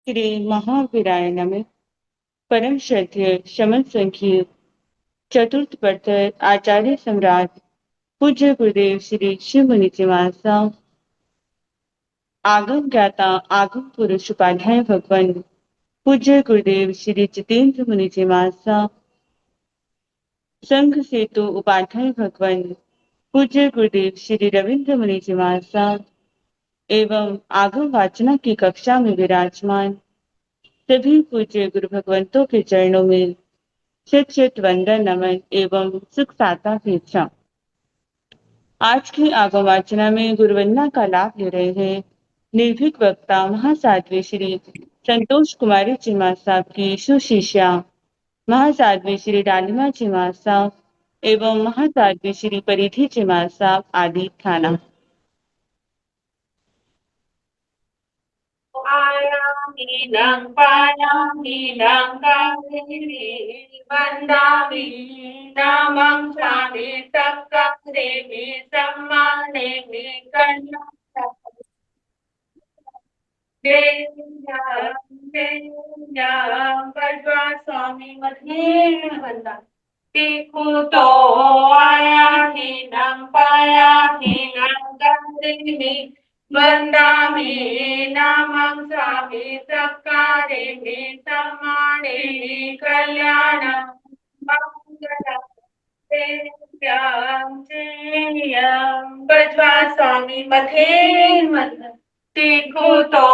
श्री महावीराय नमः। परम श्रद्धेय शमन संघीय चतुर्थ वर्तर आचार्य सम्राट पूज्य गुरुदेव श्री शिव मुनि जी महाराज, आगम ज्ञाता आगम पुरुष उपाध्याय भगवान पूज्य गुरुदेव श्री जितेंद्र मुनि जी महाराज, संघ सेतु उपाध्याय भगवान पूज्य गुरुदेव श्री रविंद्र मुनि जी महाराज एवं आगम वाचना की कक्षा में विराजमान सभी पूज्य गुरु भगवंतों के चरणों में चित चित वंदन नमन एवं सुख साता भेजा। आज की आगम वाचना में गुरुवंदना का लाभ ले रहे हैं निर्भीक वक्ता महासाध्वी श्री संतोष कुमारी चिमा साहब की सुशिष्या महासाध्वी श्री डालिमा चिमा साहब एवं महासाध्वी श्री परिधि चिमा साहब आदि थाना। आयामीनं पायामीनं कामिनी वन्दामि नामं स्वामी तक्कदेवी सम्मानेमि कन्या बजवा स्वामी मधेन वंदा देखो तो आया ही नम पाया ही नम गंदिनी वंदामि नामं स्वामी सत्कारेमि सम्मानेमि कल्याणं मंगलम् बजवा स्वामी मधेन वंदा देखो तो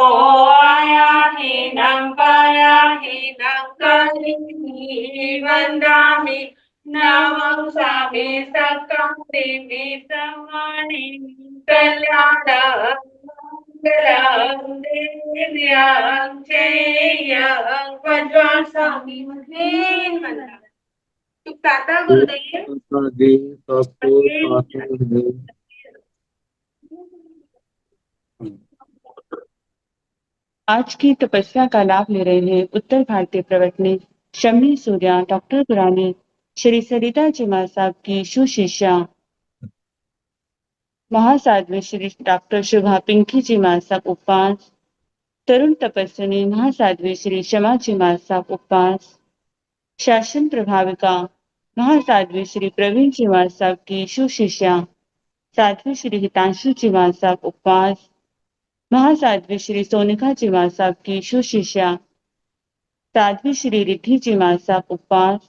आया ही नम पाया ही नम कलिनी वंदामि नमः स्वामी सकं देवी समानि कल्याणं मंगलं देव्यां जयं वज्वा स्वामी महेन वंदा। सुखदाता गुरुदेव आज की तपस्या का लाभ ले रहे हैं उत्तर भारतीय प्रवचनी शमी सूर्या डॉक्टर गुरानी श्री सरिता चिमा साहब की सुशिष्या महासाध्वी श्री डॉक्टर शुभा पिंकी चिमा साहब उपवास तरुण तपस्विनी महासाध्वी श्री शमा चिमा साहब उपवास शासन प्रभाविका महासाध्वी श्री प्रवीण चिमा साहब की सुशिष्या साध्वी श्री हितांशु चिमा साहब उपवास महासाध्वी श्री सोनिका चिमा साहब की सुशिष्या साध्वी श्री रिद्धि चिमा साहब उपवास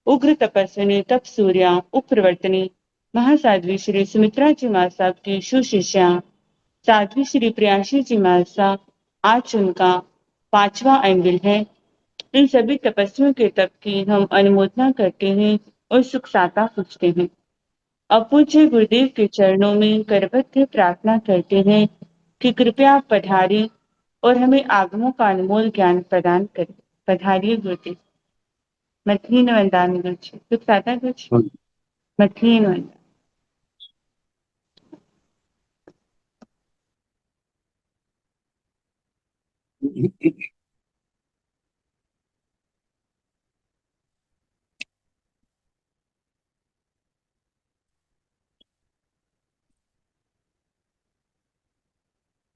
उग्र तपस्विनी तप सूर्या उपप्रवर्तनी महासाध्वी श्री सुमित्रा चिमा साहब की सुशिष्या साध्वी श्री प्रियांशी चिमा साहब आज उनका 5वां एंगल है। इन सभी तपस्वियों के तप की हम अनुमोदना करते हैं और सुख साता पूछते हैं। अब पूज्य गुरुदेव के चरणों में करबद्ध प्रार्थना करते हैं कि कृपया पधारें और हमें आगमों का अनमोल ज्ञान प्रदान करें। पधारिए गुरुदेव। मथीन वंदामि गुरुजी सुख साता गुरुजी मथीन वंदा।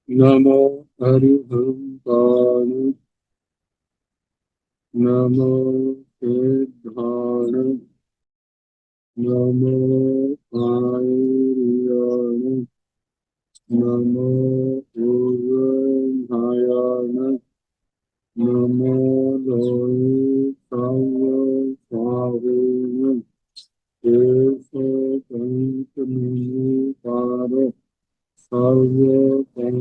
नमो हरिहंताय नमो सिद्धाय नमो आर्याय नमो पूर्वाय नमो लोकाय देशकंतमुपार सर्वकार्यसंसनो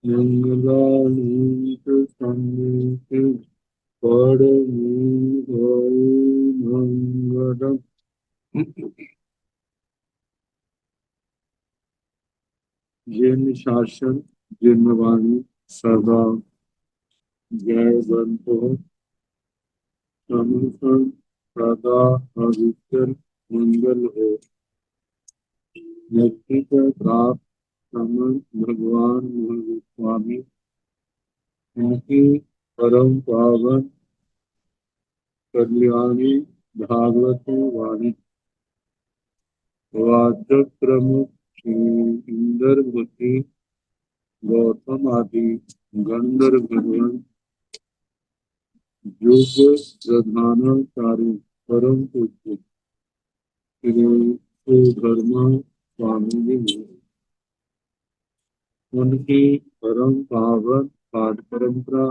मंगलानीत सन्निधि मंगलम। जिन शासन जिन वाणी सदा जय बंतो समुसन सदा पवित्र मंगल हो। व्यक्तित्व प्राप्त समन भगवान महावीर स्वामी उनकी परम पावन कल्याणी भागवती वाणी वाचक प्रमुख श्री इंद्रवती गौतम आदि गंधर्व भगवान युग प्रधानाचार्य परम पूज्य श्री सुधर्मा स्वामी जी उनकी परम पावन पाठ परंपरा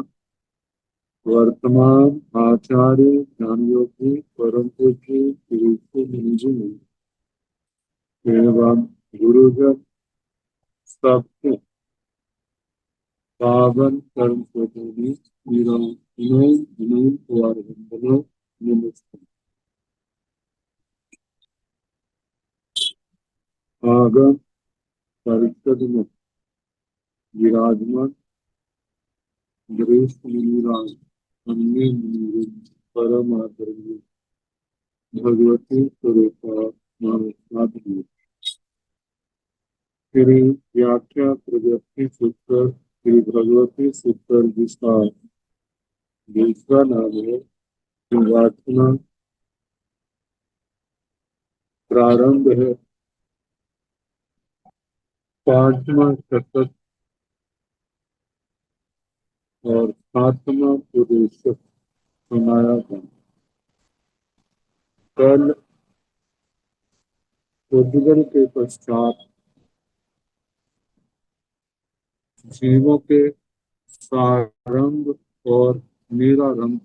वर्तमान आचार्य ज्ञान योगी परम पूज्य श्री मुनि जी एवं गुरुजन सबके पावन कर्म को नमस्कार। आगम परिषद में विराजमान वरिष्ठ मुनिराज अन्य मुनिवृंद परम आदरणीय भगवती स्वरूपा नमस्कार। श्री व्याख्या प्रगति सूत्र श्री भगवती सूत्र विस्तार दूसरा नाम है वाचना प्रारंभ है पांचवा शतक और सातवां उपदेश सुनाया था। कल उद्गल के पश्चात जीवों के सारंभ और निरारंभ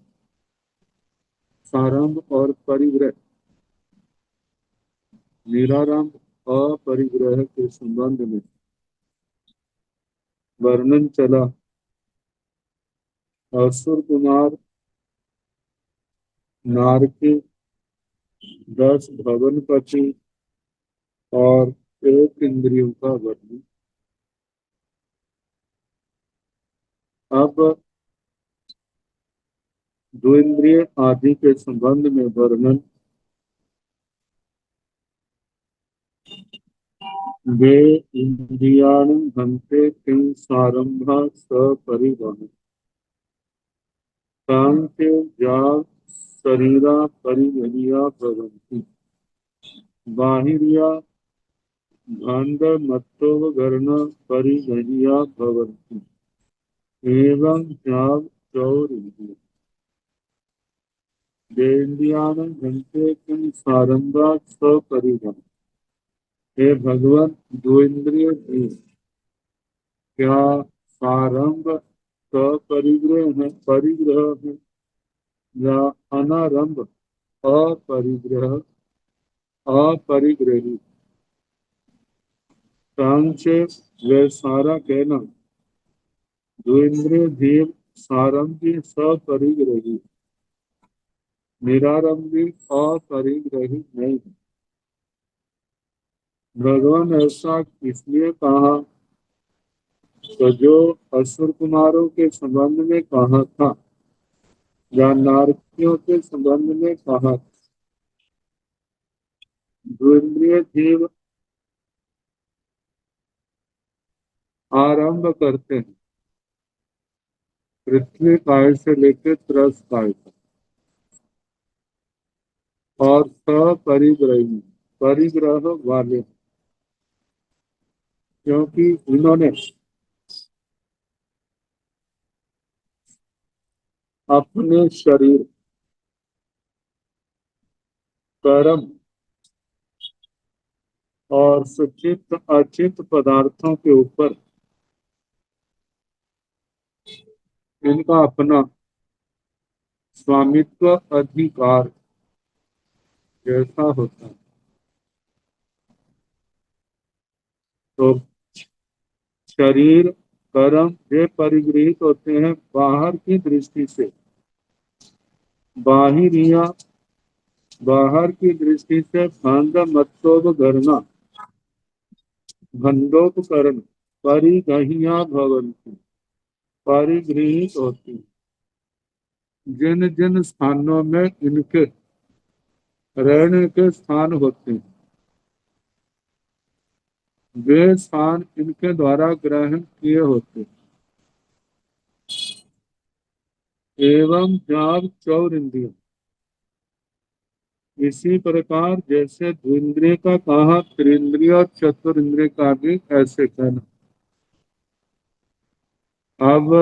सारंभ और परिग्रह निरारंभ अपरिग्रह के संबंध में वर्णन चला। असुर कुमार नारकी 10 भवन पति और 1 इंद्रियों का वर्णन। अब 2 इंद्रिय आदि के संबंध में वर्णन। वे इंद्रियाणि हन्ते किं सारंभा सपरिवाह कांते या शरीरा परिगणिया भवन्ति बाहिर्या भाण्ड मत्तोवगर्ण परिगणिया भवन्ति एवं जाव चौरिन्द्रिय वेन्द्रियाणि हन्ते किं सारंभा सपरिवाह। हे भगवान 2 इंद्रिय भी क्या सारंभ सपरिग्रह है परिग्रह है या अनारंभ अपरिग्रह अपरिग्रही सांख्य व सारा कहना 2 इंद्रिय जीव सारंभी सपरिग्रही निरारंभी अपरिग्रही नहीं। भगवान ऐसा इसलिए कहा तो जो असुर कुमारों के संबंध में कहा था या नारकियों के संबंध में कहा 2 इंद्रिय जीव आरंभ करते हैं पृथ्वी काय से लेकर त्रस काय तक और सपरिग्रही परिग्रह वाले क्योंकि इन्होंने अपने शरीर कर्म और सुचित अचित पदार्थों के ऊपर इनका अपना स्वामित्व अधिकार जैसा होता है। तो शरीर कर्म ये परिगृहित होते हैं बाहर की दृष्टि से बाहिरिया बाहर की दृष्टि से भांड मत्तोपकरण भंडोपकरण परिगहिया भवन्ति परिगृहित होती जिन जिन स्थानों में इनके रहने के स्थान होते हैं वे स्थान इनके द्वारा ग्रहण किए होते एवं जाव चौर इंद्रिय इसी प्रकार जैसे द्विंद्रिय का कहा त्रिंद्रिय और चतुर इंद्रिय का भी ऐसे कहना। अब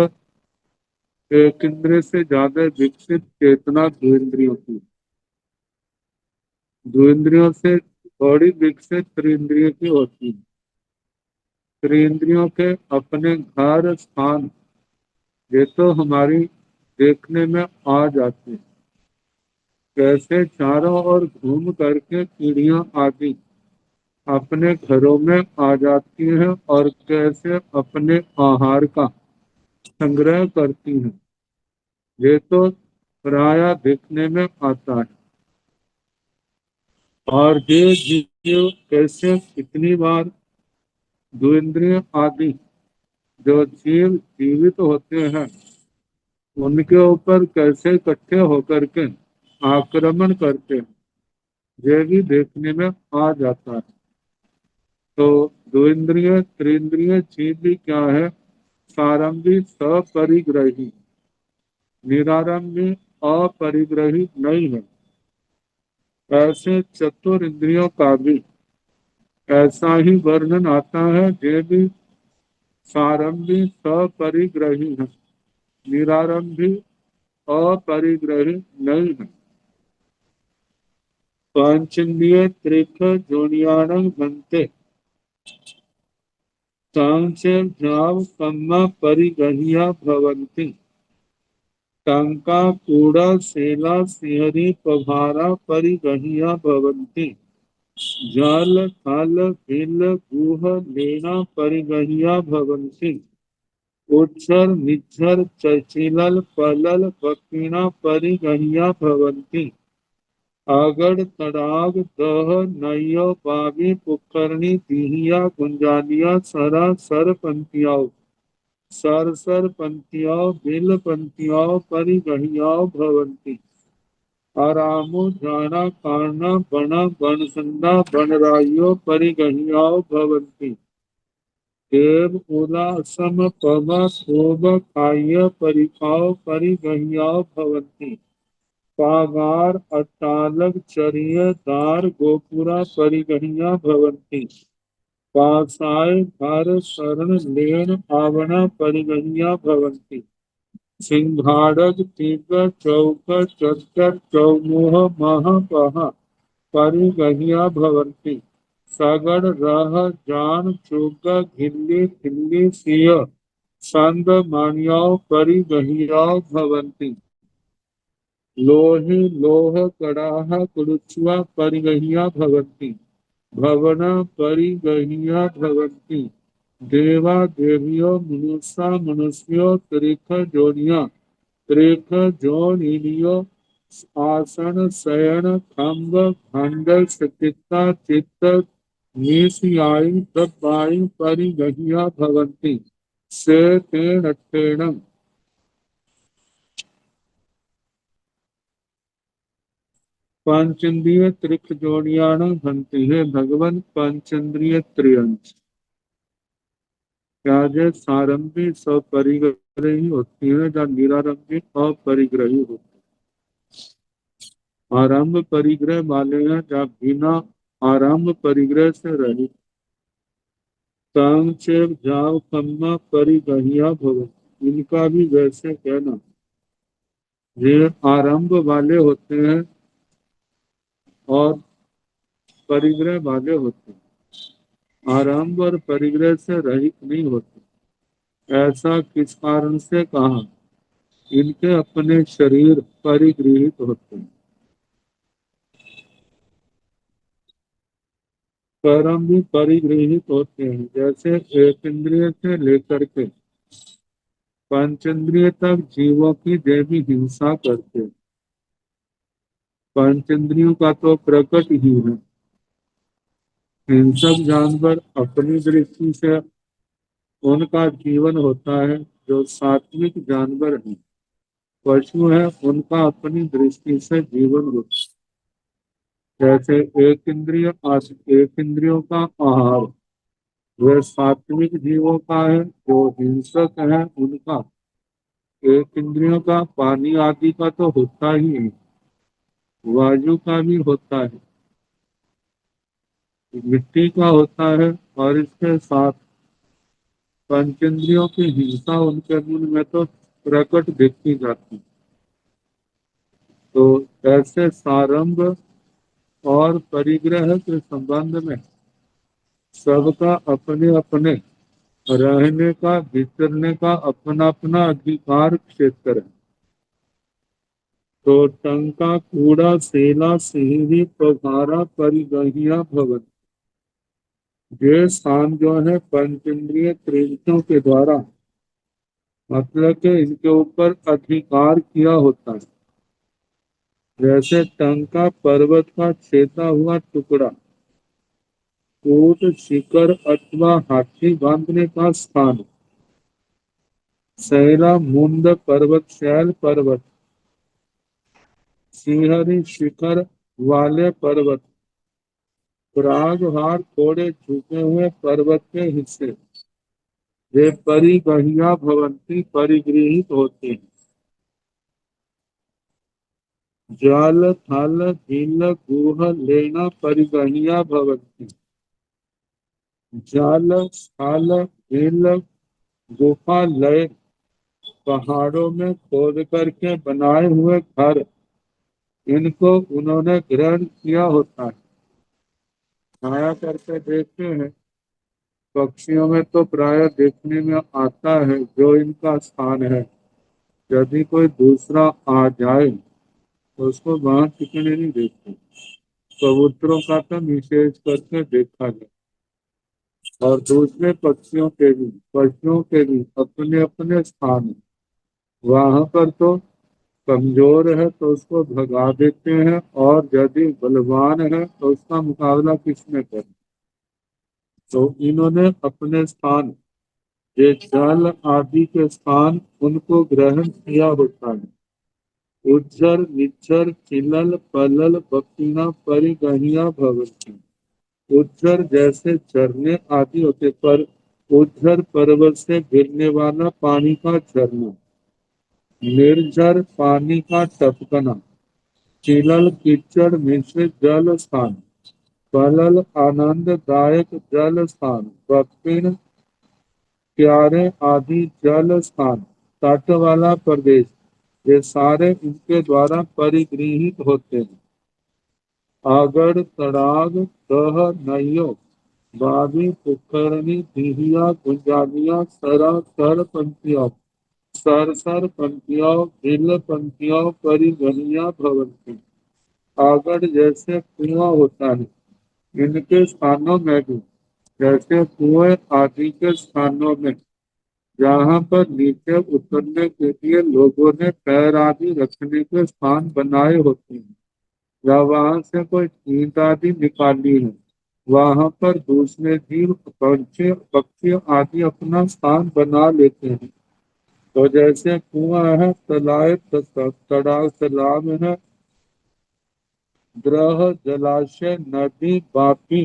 एक इंद्रिय से ज्यादा विकसित चेतना द्विंद्रियों की, द्विंद्रियों से थोड़ी विकसित त्रिंद्रिय की होती है। त्रिंद्रियों के अपने घर स्थान ये तो हमारी देखने में आ जाते हैं, कैसे चारों ओर घूम करके चिड़िया आदि अपने घरों में आ जाती हैं और कैसे अपने आहार का संग्रह करती हैं, ये तो प्राय दिखने में आता है। और ये जीव कैसे कितनी बार द्विंद्रिय आदि जो जीव जीवित होते हैं उनके ऊपर कैसे इकट्ठे होकर के आक्रमण करते हैं, ये भी देखने में आ जाता है। तो द्विंद्रिय त्रिंद्रिय जीव भी क्या है, सारंगी सपरिग्रही, निरारंभी अपरिग्रही नहीं है। ऐसे चतुर इंद्रियों का भी ऐसा ही वर्णन आता है, ये भी सारंभी सपरिग्रही है, निरारंभी अपरिग्रही नहीं है। पांचेन्द्रिय त्रिक जोनियाणं भन्ते तांचे भाव कम्मा परिगह्या भवन्ति टंका कूड़ा सेला सिंहरी पभारा परिगह्या भवन्ति जल थल बिल गुह लेना परिगह्या भवन्ति उच्छर निच्छर चचिलल पलल पक्षिणा परिगह्या भवन्ति आगड़ तड़ाग दह नैयो बावी पुकरणी दिहिया गुंजानिया सरा सर पंथियाओ सर सर पंथियाओ बिल पंथियाओ परिगहियाओ भवंती आरामो जाना कारणा बना बनसंदा बनराइयो परिगहियाओ भवंती देव उला सम पव शोभ काय परिखाओ परिगहियाओ भवंती पागार अट्टालक चरिय दार गोपुरा परिगणिया भवन्ति पासाय घर शरण लेन आवना परिगणिया भवन्ति सिंहाड़क टीक चौक चक्कर चौमुह महपह परिगणिया भवन्ति सगड़ रह जान चौक घिल्ली खिल्ली सिय संद मानियाओ परिगणियाओ भवन्ति लोहे लोह कड़ाह कुरुचुआ परिगहिया भवन्ति भवना परिगहिया भवन्ति देवा देवियो मनुष्या मनुष्यो त्रिख जोनिया त्रिख जोनियो आसन शयन खम्ब खंड चित्ता चित्त नीसियाई तबाई परिगहिया भवन्ति से तेन अट्ठेणम पांचेन्द्रिय त्रिक जोड़ियाण बनती है भगवान पांचेन्द्रिय त्रियंश राजे सारंभी सपरिग्रही होती है जहाँ निरारंभी अपरिग्रही होती है। आरंभ परिग्रह वाले हैं जहाँ बिना आरंभ परिग्रह से रहित तांचेव जाव कम्मा परिगहिया भव, इनका भी वैसे कहना, ये आरंभ वाले होते हैं और परिग्रह वाले होते हैं, आरंभ और परिग्रह से रहित नहीं होते। ऐसा किस कारण से कहा, इनके अपने शरीर परिगृहित होते हैं। कर्म भी परिगृहित होते हैं, जैसे एक इंद्रिय से लेकर के पंचेंद्रिय तक जीवों की देवी हिंसा करते हैं। पंचेंद्रियों का तो प्रकट ही है। हिंसक जानवर अपनी दृष्टि से उनका जीवन होता है, जो सात्विक जानवर है पशु है उनका अपनी दृष्टि से जीवन होता है। जैसे एक इंद्रियों का आहार वह सात्विक जीवों का है, जो हिंसक है उनका एक इंद्रियों का पानी आदि का तो होता ही है, वायु का भी होता है, मिट्टी का होता है और इसके साथ पंचेंद्रियों की हिंसा उनके मन में तो प्रकट देखी जाती। तो ऐसे प्रारंभ और परिग्रह के संबंध में सबका अपने अपने रहने का विचरने का अपना अपना अधिकार क्षेत्र है। तो टंका कूड़ा सेला सिहरी पघारा परिगहिया भवन, ये स्थान जो है पंचेंद्रिय त्रिवियों के द्वारा मतलब कि इनके ऊपर अधिकार किया होता है। जैसे टंका पर्वत का छेदा हुआ टुकड़ा, ऊंट शिखर अथवा हाथी बांधने का स्थान, सैला मुंड पर्वत शैल पर्वत, सिंहरी शिखर वाले पर्वत, परागहार थोड़े झुके हुए पर्वत के हिस्से, वे परिगहिया भवंती परिगृहित होते हैं। जाल थल झील गुह लेना परिगहिया भवंती, जाल थल झील गुफा लय पहाड़ों में खोद करके बनाए हुए घर, इनको उन्होंने ग्रहण किया होता है। छाया करके देखते हैं, पक्षियों में तो प्राय देखने में आता है जो इनका स्थान है। यदि कोई दूसरा आ जाए तो उसको वहां टिकने नहीं देते। कबूतरों का तो निषेध करके देखा जाए, और दूसरे पक्षियों के भी पशुओं के भी अपने अपने स्थान है। वहां पर तो कमजोर है तो उसको भगा देते हैं, और यदि बलवान है तो उसका मुकाबला किसने कर। तो इन्होंने अपने स्थान, ये जल आदि के स्थान, उनको ग्रहण किया होता है। उज्जर निज्जर चिलल पलल बकीना परिगहिया भवती, उज्जर जैसे झरने आदि होते, पर उज्जर पर्वत से गिरने वाला पानी का झरना, निर्जर पानी का टपकना, चिलल कीचड़ मिश्रित जल स्थान, पलल आनंददायक जल स्थान, बकिन प्यारे आदि जल स्थान, तट वाला प्रदेश, ये सारे इनके द्वारा परिगृहित होते हैं। आगड़ तड़ाग दह नैयो बावी पुकरणी दिहिया गुंजानिया सरा सर पंथिया, सर सर पंथिया भिल पंथिया परिगणिया भवंती। आगड़ जैसे कुआं होता है, इनके स्थानों में भी जैसे कुएं आदि के स्थानों में, जहाँ पर नीचे उतरने के लिए लोगों ने पैर आदि रखने के स्थान बनाए होते हैं, या वहां से कोई ईंट आदि निकाली है, वहां पर दूसरे जीव पक्षी पक्षी आदि अपना स्थान बना लेते हैं। तो जैसे कुआं है, तालाब तालाब है, ग्रह जलाशय नदी बापी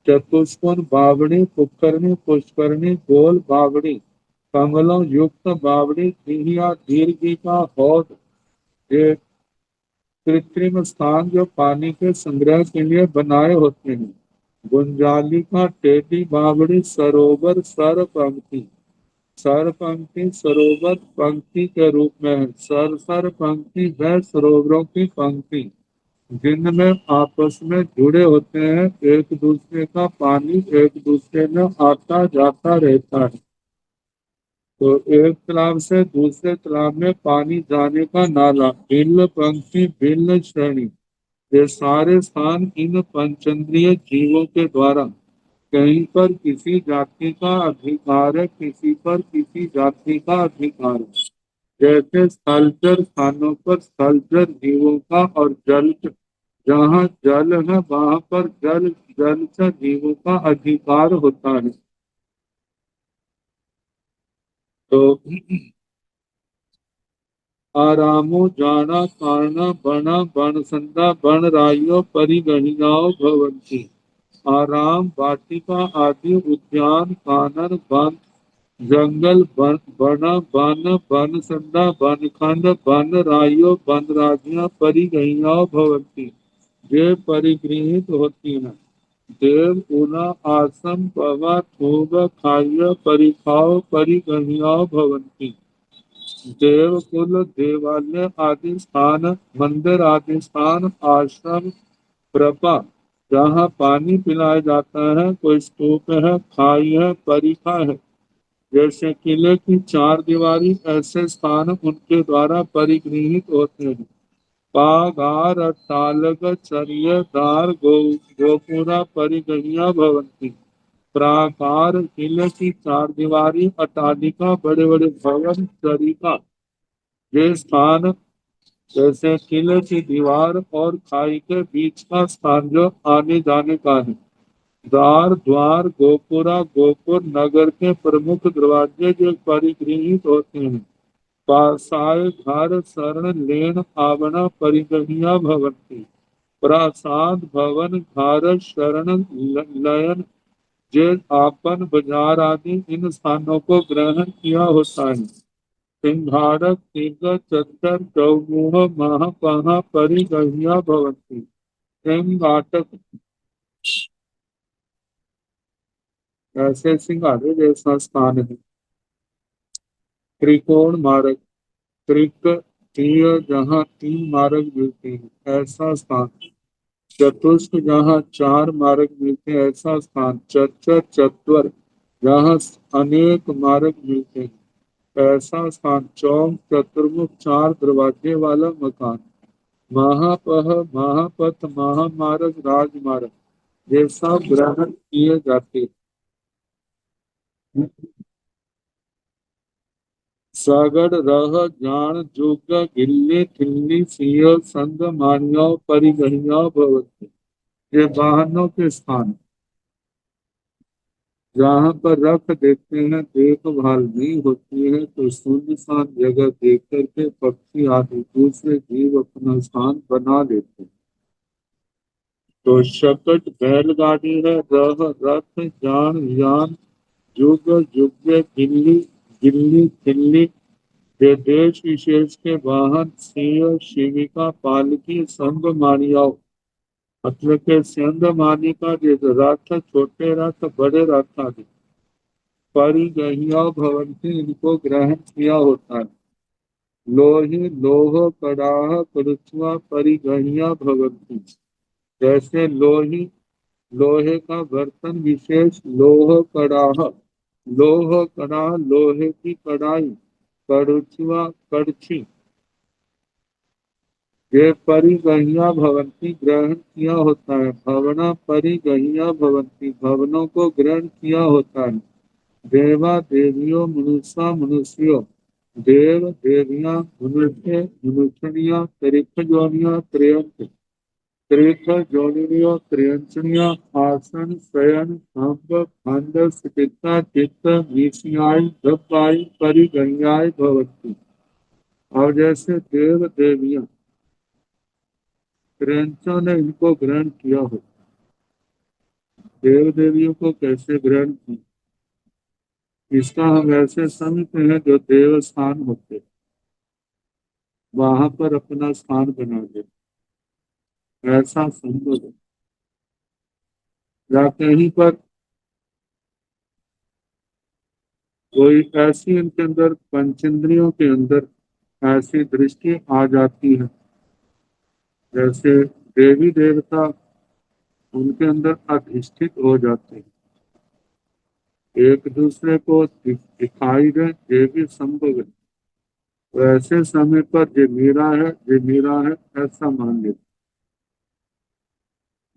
चतुष्कोण बावड़ी पुष्करणी पुष्करणी गोल बावड़ी कमलों युक्त बावड़ी दिहिया दीर्घी का हौद, ये कृत्रिम स्थान जो पानी के संग्रह के लिए बनाए होते हैं। गुंजाली का टेढ़ी बावड़ी सरोवर सर पंक्ति, सर पंक्ति सरोवर पंक्ति के रूप में है। सर सर पंक्ति वह सरोवरों की पंक्ति जिनमें आपस में जुड़े होते हैं, एक दूसरे का पानी एक दूसरे में आता जाता रहता है। तो एक तालाब से दूसरे तालाब में पानी जाने का नाला, भिन्न पंक्ति भिन्न श्रेणी, ये सारे स्थान इन पंचेंद्रिय जीवों के द्वारा कहीं पर किसी जाति का अधिकार है, किसी पर किसी जाति का अधिकार है। जैसे स्थलचर स्थानों पर स्थलचर जीवों का, और जल जहाँ जल है वहां पर जलचर जीवों का अधिकार होता है। तो आरामो जाना कारणा बना बनसंदा बन राइयो परिगणिनाओ भवंती, आराम वाटिका आदि उद्यान कानन वन जंगल बन बनसंदा बनखंड वन राइयो वन राज्य परिगणिनाओ भवंती, ये परिगृहित होती हैं। देव उना आसम पवा थोग खाय परिखाव परिगणिया भवंती। देव कुल देवालय आदि स्थान, मंदिर आदि स्थान, आश्रम, प्रपा जहाँ पानी पिलाया जाता है, कोई स्तूप है, खाई है, परिखा है, जैसे किले की चार दीवारी, ऐसे स्थान उनके द्वारा परिगृहित होते हैं। पागार तालग चर्य दार गोपुरा परिगणिया भवंती। प्राकार किले की चार दीवारी, अट्टालिका, बड़े बड़े भवन, चरिका ये स्थान जैसे किले की दीवार और खाई के बीच का स्थान जो आने जाने का है। द्वार द्वार गोपुरा गोपुर नगर के प्रमुख दरवाजे जो परिगृहित होते हैं। पासाय घर शरण लेन आवरण परिगणिया भवंती। प्रासाद भवन घर शरण लयन जे आपन बाजार आदि इन स्थानों को ग्रहण किया होता है। सिंहारक दीर्घ चतर चौमुह महापहा परिगणिया भवंती। सिंहाटक ऐसे सिंहारे जैसा स्थान है। त्रिकोण मार्ग त्रिक तीय जहाँ तीन मार्ग मिलते हैं ऐसा स्थान। चतुष्क जहाँ चार मार्ग मिलते हैं ऐसा स्थान। चतर चत्वर जहाँ अनेक मार्ग मिलते हैं ऐसा स्थान। चौक चतुर्मुख चार दरवाजे वाला मकान। महापह महापथ महामार्ग राजमार्ग ये सब ग्रहण किए जाते हैं। सागर रह जान जोग गिल्ली थिल्ली सिंह संग मान्यो परिगणिया भवति। ये वाहनों के स्थान जहाँ पर रख देते हैं, देखभाल नहीं होती है तो सुनसान जगह देख करके पक्षी आदि दूसरे जीव अपना स्थान बना लेते हैं। तो शकट बैलगाड़ी है, रह रथ जान यान जुग जुग गिल्ली गिल्ली थिल्ली ये देश विशेष के वाहन सिंह शिविका पालकी संग मानियाओ मतलब के संग मानी का जो रथ छोटे रथ बड़े रथ आदि परिगणिया भवंती इनको ग्रहण किया होता है। लोही लोह कड़ाह परुचुआ परिगणिया भवंती। जैसे लोही लोहे का बर्तन विशेष लोह कड़ाह लोह कड़ाह लोहे की कड़ाई कड़छुआ कड़छी ये परिगणिया भवंती ग्रहण किया होता है। भवना परिगणिया भवंती भवनों को ग्रहण किया होता है। देवा देवियों मनुष्य मनुष्यों देव देवियां मनुष्य मनुष्यनिया त्रिक जोनिया त्रयंत त्रिक जोनियों त्रयंचनिया आसन शयन खंड खंड चित्ता चित्त विषयाय धपाई परिगणियाय भवंती। और जैसे देव देवियां त्रयंचों ने इनको ग्रहण किया हो। देव देवियों को कैसे ग्रहण किया इसका हम ऐसे समझते हैं जो देव स्थान होते वहां पर अपना स्थान बना दे ऐसा संभव है। या कहीं पर कोई ऐसी इनके अंदर पंचेंद्रियों के अंदर ऐसी दृष्टि आ जाती है जैसे देवी देवता उनके अंदर अधिष्ठित हो जाते हैं, एक दूसरे को दिखाई दे ये भी संभव है। तो ऐसे समय पर ये मेरा है ऐसा मान लेते।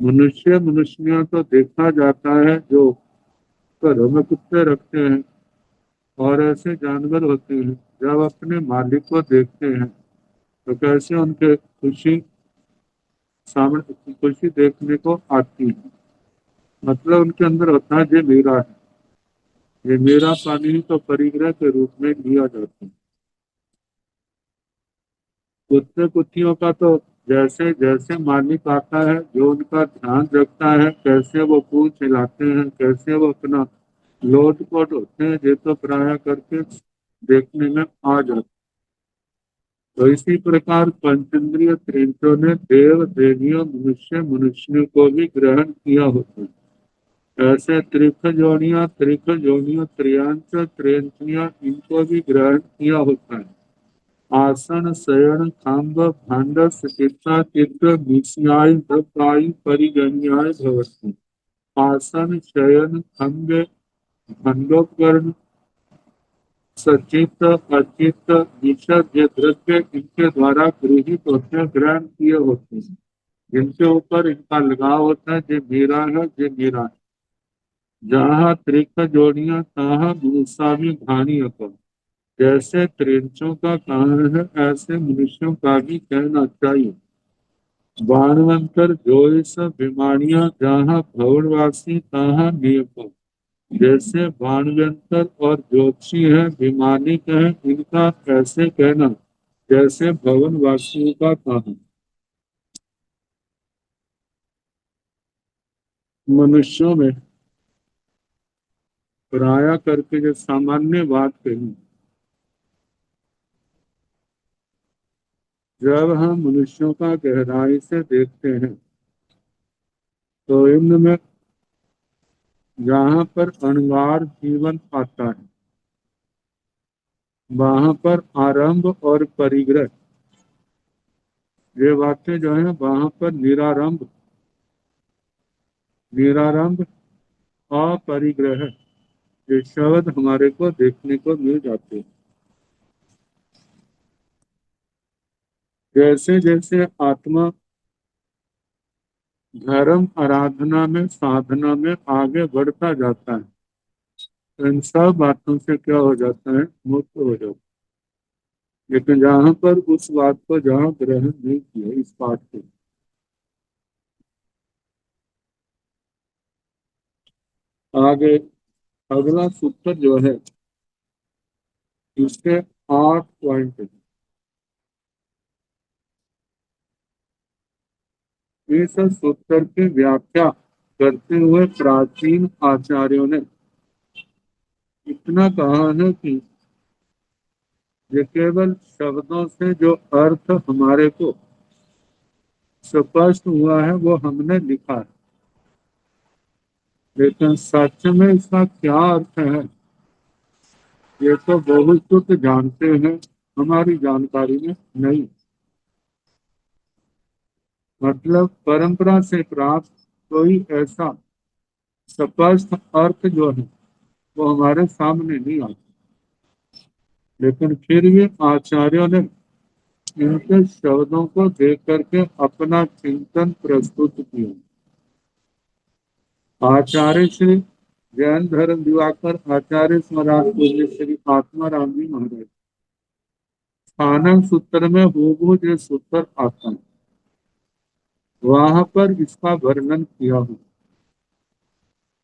मनुष्य मनुष्यों तो देखा जाता है जो घरों में कुत्ते रखते हैं और ऐसे जानवर होते हैं जब अपने मालिक को देखते हैं तो कैसे उनके खुशी देखने को आती है। मतलब उनके अंदर होता है ये मेरा पानी ही तो परिग्रह के रूप में लिया जाता है। कुत्ते कुत्तियों का तो जैसे जैसे मालिक आता है जो उनका ध्यान रखता है कैसे वो पूंछ हिलाते हैं कैसे वो अपना लोट पोट होते हैं ये तो प्राय करके देखने में आ जाता है। तो इसी प्रकार पंचेंद्रिय त्रिंचों ने देव देवियों मनुष्य मनुष्यों को भी ग्रहण किया होता है। ऐसे त्रिक जोनियां त्रियांश त्रियंतियां इनको भी ग्रहण किया होता है। आसन शयन खाम्ब भांड चिकित्सा चित्र विषयाय भक्ताय परिगण्याय भवति। आसन शयन खंड खंडोपकरण सचित अचित विशद ये द्रव्य इनके द्वारा गृहित होते हैं, ग्रहण किए होते हैं, जिनके ऊपर इनका लगाव होता है। ये मेरा है, ये मेरा है। जहाँ त्रिक जोड़ियां तहाँ भूस्वामी घानी अपन। जैसे त्रिंचों का कहना है, ऐसे मनुष्यों का भी कहना चाहिए। बाणवंतर जोइस बीमारियां जहाँ भवनवासी तहाँ नियम। जैसे बाणवंतर और ज्योतिषी है, विमानिक है, इनका ऐसे कहना जैसे भवन वासियों का कहना। मनुष्यों में पराया करके जो सामान्य बात कही, जब हम मनुष्यों का गहराई से देखते हैं तो इनमें जहाँ पर अणुवार जीवन आता है, वहां पर आरंभ और परिग्रह, ये बातें जो है वहां पर निरारंभ निरारंभ अपरिग्रह ये शब्द हमारे को देखने को मिल जाते हैं। जैसे जैसे आत्मा धर्म आराधना में साधना में आगे बढ़ता जाता है, तो इन सब बातों से क्या हो जाता है, मुक्त हो जाता है। लेकिन जहाँ पर उस बात को जहाँ ग्रहण नहीं किया, इस बात को आगे अगला सूत्र जो है इसके 8 पॉइंट। इस सूत्र की व्याख्या करते हुए प्राचीन आचार्यों ने इतना कहा है कि ये केवल शब्दों से जो अर्थ हमारे को स्पष्ट हुआ है वो हमने लिखा है, लेकिन सच में इसका क्या अर्थ है ये तो बहुत कुछ जानते हैं, हमारी जानकारी में नहीं। मतलब परंपरा से प्राप्त कोई ऐसा स्पष्ट अर्थ जो है वो हमारे सामने नहीं आता, लेकिन फिर भी आचार्यों ने इनके शब्दों को देख करके अपना चिंतन प्रस्तुत किया। आचार्य श्री जैन धर्म दिवाकर आचार्य स्मरण पूज्य श्री आत्माराम जी महाराज स्थानक सूत्र में हूबहू जो सूत्र आता है वहां पर इसका वर्णन किया हो।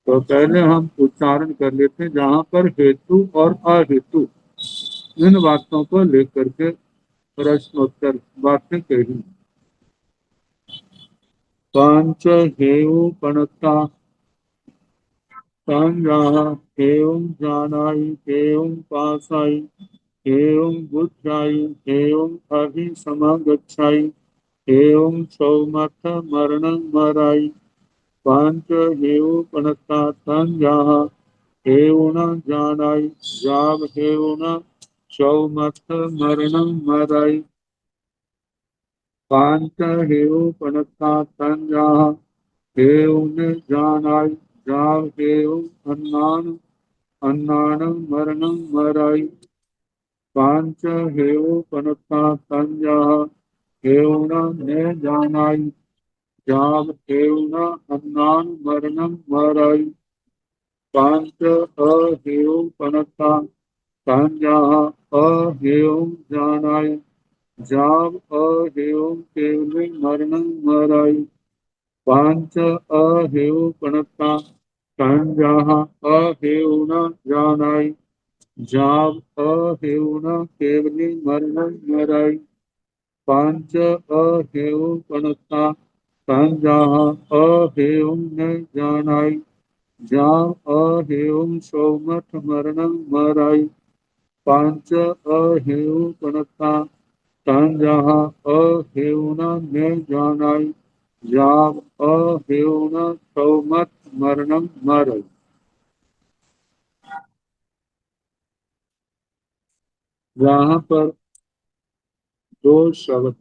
तो पहले हम उच्चारण कर लेते हैं, जहां पर हेतु और अहेतु इन बातों को लेकर के प्रश्नोत्तर बातें कही। पांच हेऊ पणता एवं जानाई एवं पासाई एवं बुद्धाई एवं अभिसमागच्छाई एवं सौमथ मरण मराई। पांच हेऊ पणता संज्ञाः हेऊन जानाई जाव हेऊन सौमथ मरणं मराई। पांच हेऊ पणता संज्ञाः हेऊन जानाई जाव हेऊन अन्नानं मरणं मराई। पांच हेऊ पणता संज्ञाः हेऊन न जानाई जाव हेऊन अन्नान मरणं मराई। पांच अहेऊ पणता संज्ञाः अहेऊं जानाई जाव अहेऊं केवले मरणं मराई। पांच अहेऊ पणता संज्ञाः अहेऊन जानाई जाव अहेऊन केवले मरणं मराई। पांच अहेऊ पणता संज्ञाः अहेऊं न जानाई जाव अहेऊं सौमथ मरणं मराई। पांच अहेऊ पणता संज्ञाः अहेऊन न जानाई जाव अहेऊन सौमथ मरणम मर। यहाँ पर दो शब्द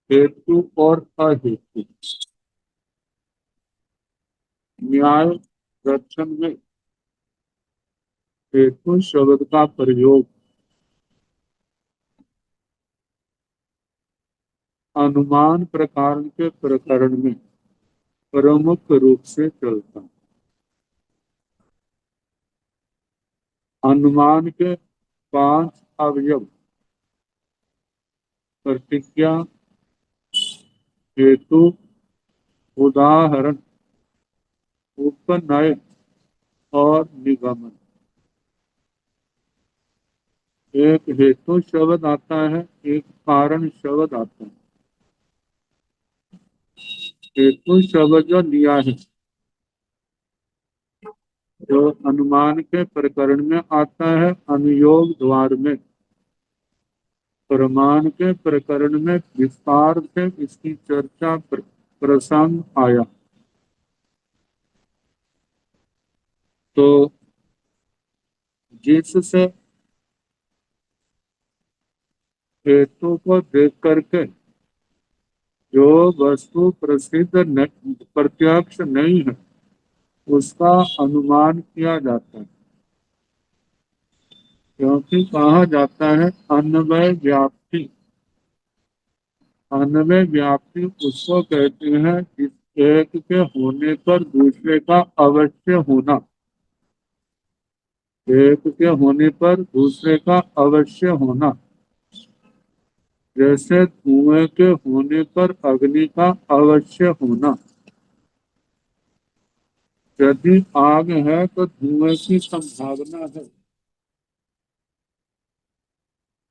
हेतु और अहेतु न्याय दर्शन में हेतु शब्द का प्रयोग अनुमान प्रकार के प्रकरण में प्रमुख रूप से चलता है। अनुमान के 5 अवयव प्रतिज्ञा, हेतु, उदाहरण, उपनय और निगमन। एक हेतु शब्द आता है, एक कारण शब्द आता है। हेतु शब्द जो लिया है, जो अनुमान के प्रकरण में आता है, अनुयोग द्वार में, प्रमाण के प्रकरण में विस्तार से इसकी चर्चा प्रसंग आया। तो जिससे हेतु को देख करके जो वस्तु प्रसिद्ध प्रत्यक्ष नहीं है उसका अनुमान किया जाता है। क्योंकि कहा जाता है अन्वय व्याप्ति। अन्वय व्याप्ति उसको कहते हैं जिस एक के होने पर दूसरे का अवश्य होना। एक के होने पर दूसरे का अवश्य होना। जैसे धुएं के होने पर अग्नि का अवश्य होना। यदि आग है तो धुएं की संभावना है,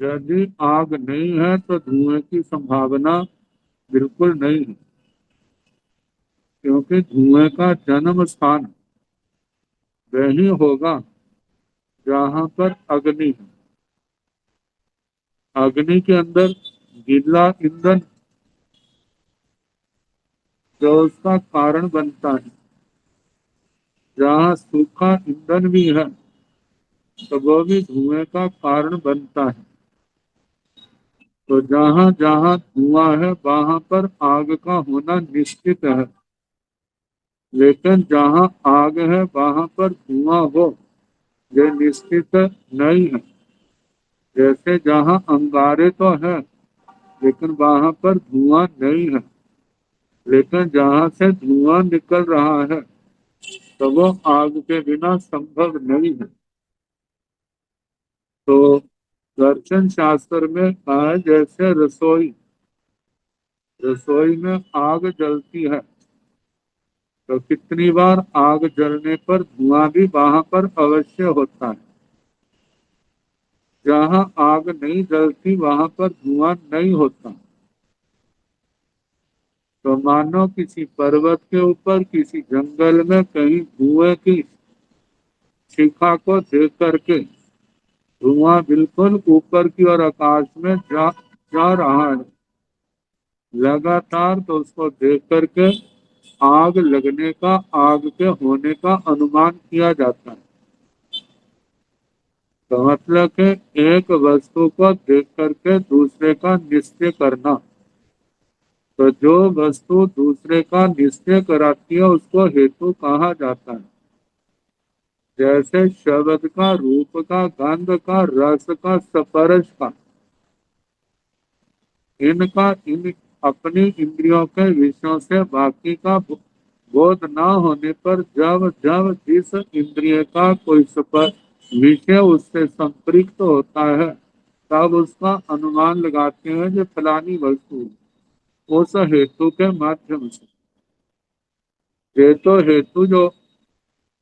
यदि आग नहीं है तो धुएं की संभावना बिल्कुल नहीं है। क्योंकि धुएं का जन्म स्थान वही होगा जहाँ पर अग्नि है। अग्नि के अंदर गीला ईंधन जो उसका कारण बनता है, जहाँ सूखा ईंधन भी है तो वो भी धुएं का कारण बनता है। तो जहाँ जहाँ धुआं है वहां पर आग का होना निश्चित है। लेकिन जहाँ आग है वहां पर धुआं हो ये निश्चित नहीं है। जैसे जहाँ अंगारे तो है लेकिन वहां पर धुआं नहीं है। लेकिन जहाँ से धुआं निकल रहा है तो वो आग के बिना संभव नहीं है। तो दर्शन शास्त्र में कहा है जैसे रसोई, रसोई में आग जलती है तो कितनी बार आग जलने पर धुआं भी वहां पर अवश्य होता है। जहाँ आग नहीं जलती वहां पर धुआं नहीं होता। तो मानो किसी पर्वत के ऊपर किसी जंगल में कहीं धुएं की शिखा को देख करके धुआं बिल्कुल ऊपर की ओर आकाश में जा रहा है लगातार, तो उसको देख करके आग लगने का, आग के होने का अनुमान किया जाता है। तो मतलब कि एक वस्तु को देख करके दूसरे का निश्चय करना। तो जो वस्तु दूसरे का निश्चय कराती है उसको हेतु कहा जाता है। जैसे शब्द का, रूप का, गंध का, रस का, स्पर्श का, इनका इन अपनी इंद्रियों के विषयों से बाकी का बोध न होने पर जब जब जिस इंद्रिय का कोई विषय उससे संपृक्त होता है तब उसका अनुमान लगाते हैं जो फलानी वस्तु उस हेतु के माध्यम से। ये तो हेतु जो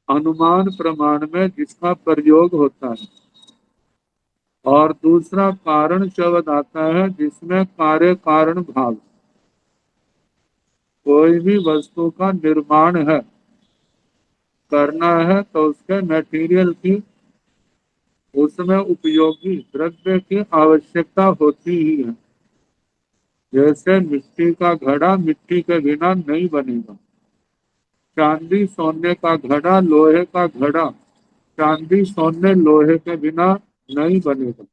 अनुमान प्रमाण में जिसका प्रयोग होता है। और दूसरा कारण शब्द आता है जिसमें कार्य कारण भाव। कोई भी वस्तु का निर्माण है, करना है तो उसके मटेरियल की, उसमें उपयोगी द्रव्य की आवश्यकता होती ही है। जैसे मिट्टी का घड़ा मिट्टी के बिना नहीं बनेगा। चांदी सोने का घड़ा, लोहे का घड़ा। चांदी सोने लोहे के बिना नहीं बनेगा।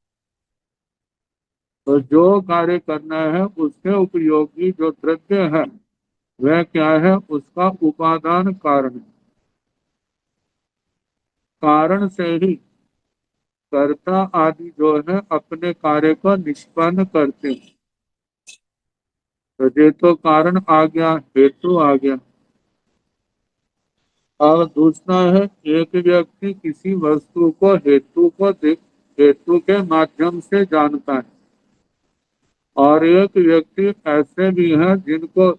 तो जो कार्य करना है उसके उपयोगी जो द्रव्य है वह क्या है, उसका उपादान कारण। कारण से ही कर्ता आदि जो है अपने कार्य को निष्पन्न करते हैं। तो ये तो कारण आ गया, हेतु आ गया। और दूसरा है, एक व्यक्ति किसी वस्तु को हेतु के माध्यम से जानता है, और एक व्यक्ति ऐसे भी हैं जिनको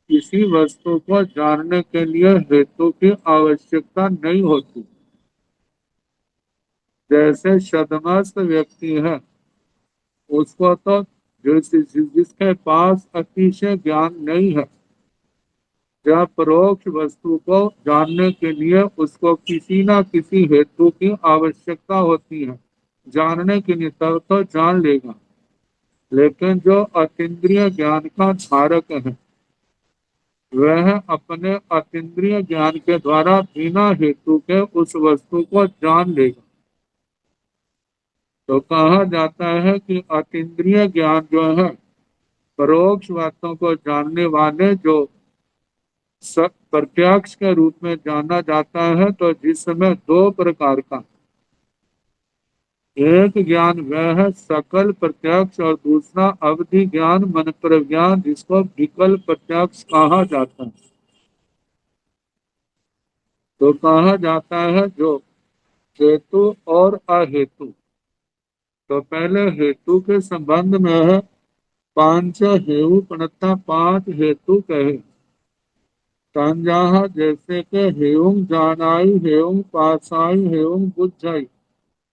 किसी वस्तु को जानने के लिए हेतु की आवश्यकता नहीं होती। जैसे शदमस्त व्यक्ति है, उसको तो जिसके पास अतिशय ज्ञान नहीं है, या परोक्ष वस्तु को जानने के लिए उसको किसी न किसी हेतु की आवश्यकता होती है जानने के लिए, तब तो जान लेगा। लेकिन जो अतीन्द्रिय ज्ञान का धारक है वह अपने अतीन्द्रिय ज्ञान के द्वारा बिना हेतु के उस वस्तु को जान लेगा। तो कहा जाता है कि अतीन्द्रिय ज्ञान जो है, परोक्ष बातों को जानने वाले जो प्रत्यक्ष के रूप में जाना जाता है, तो जिसमें दो प्रकार का, एक ज्ञान वह है सकल प्रत्यक्ष और दूसरा अवधि ज्ञान मन पर ज्ञान, जिसको विकल्प प्रत्यक्ष कहा जाता है। तो कहा जाता है जो हेतु और अहेतु। तो पहले हेतु के संबंध में है, पांच हेयु प्रणता, पांच हेतु कहे। तंजाह जैसे के हेउं जानाई, हेउं पासाई, हेउं बुझाई,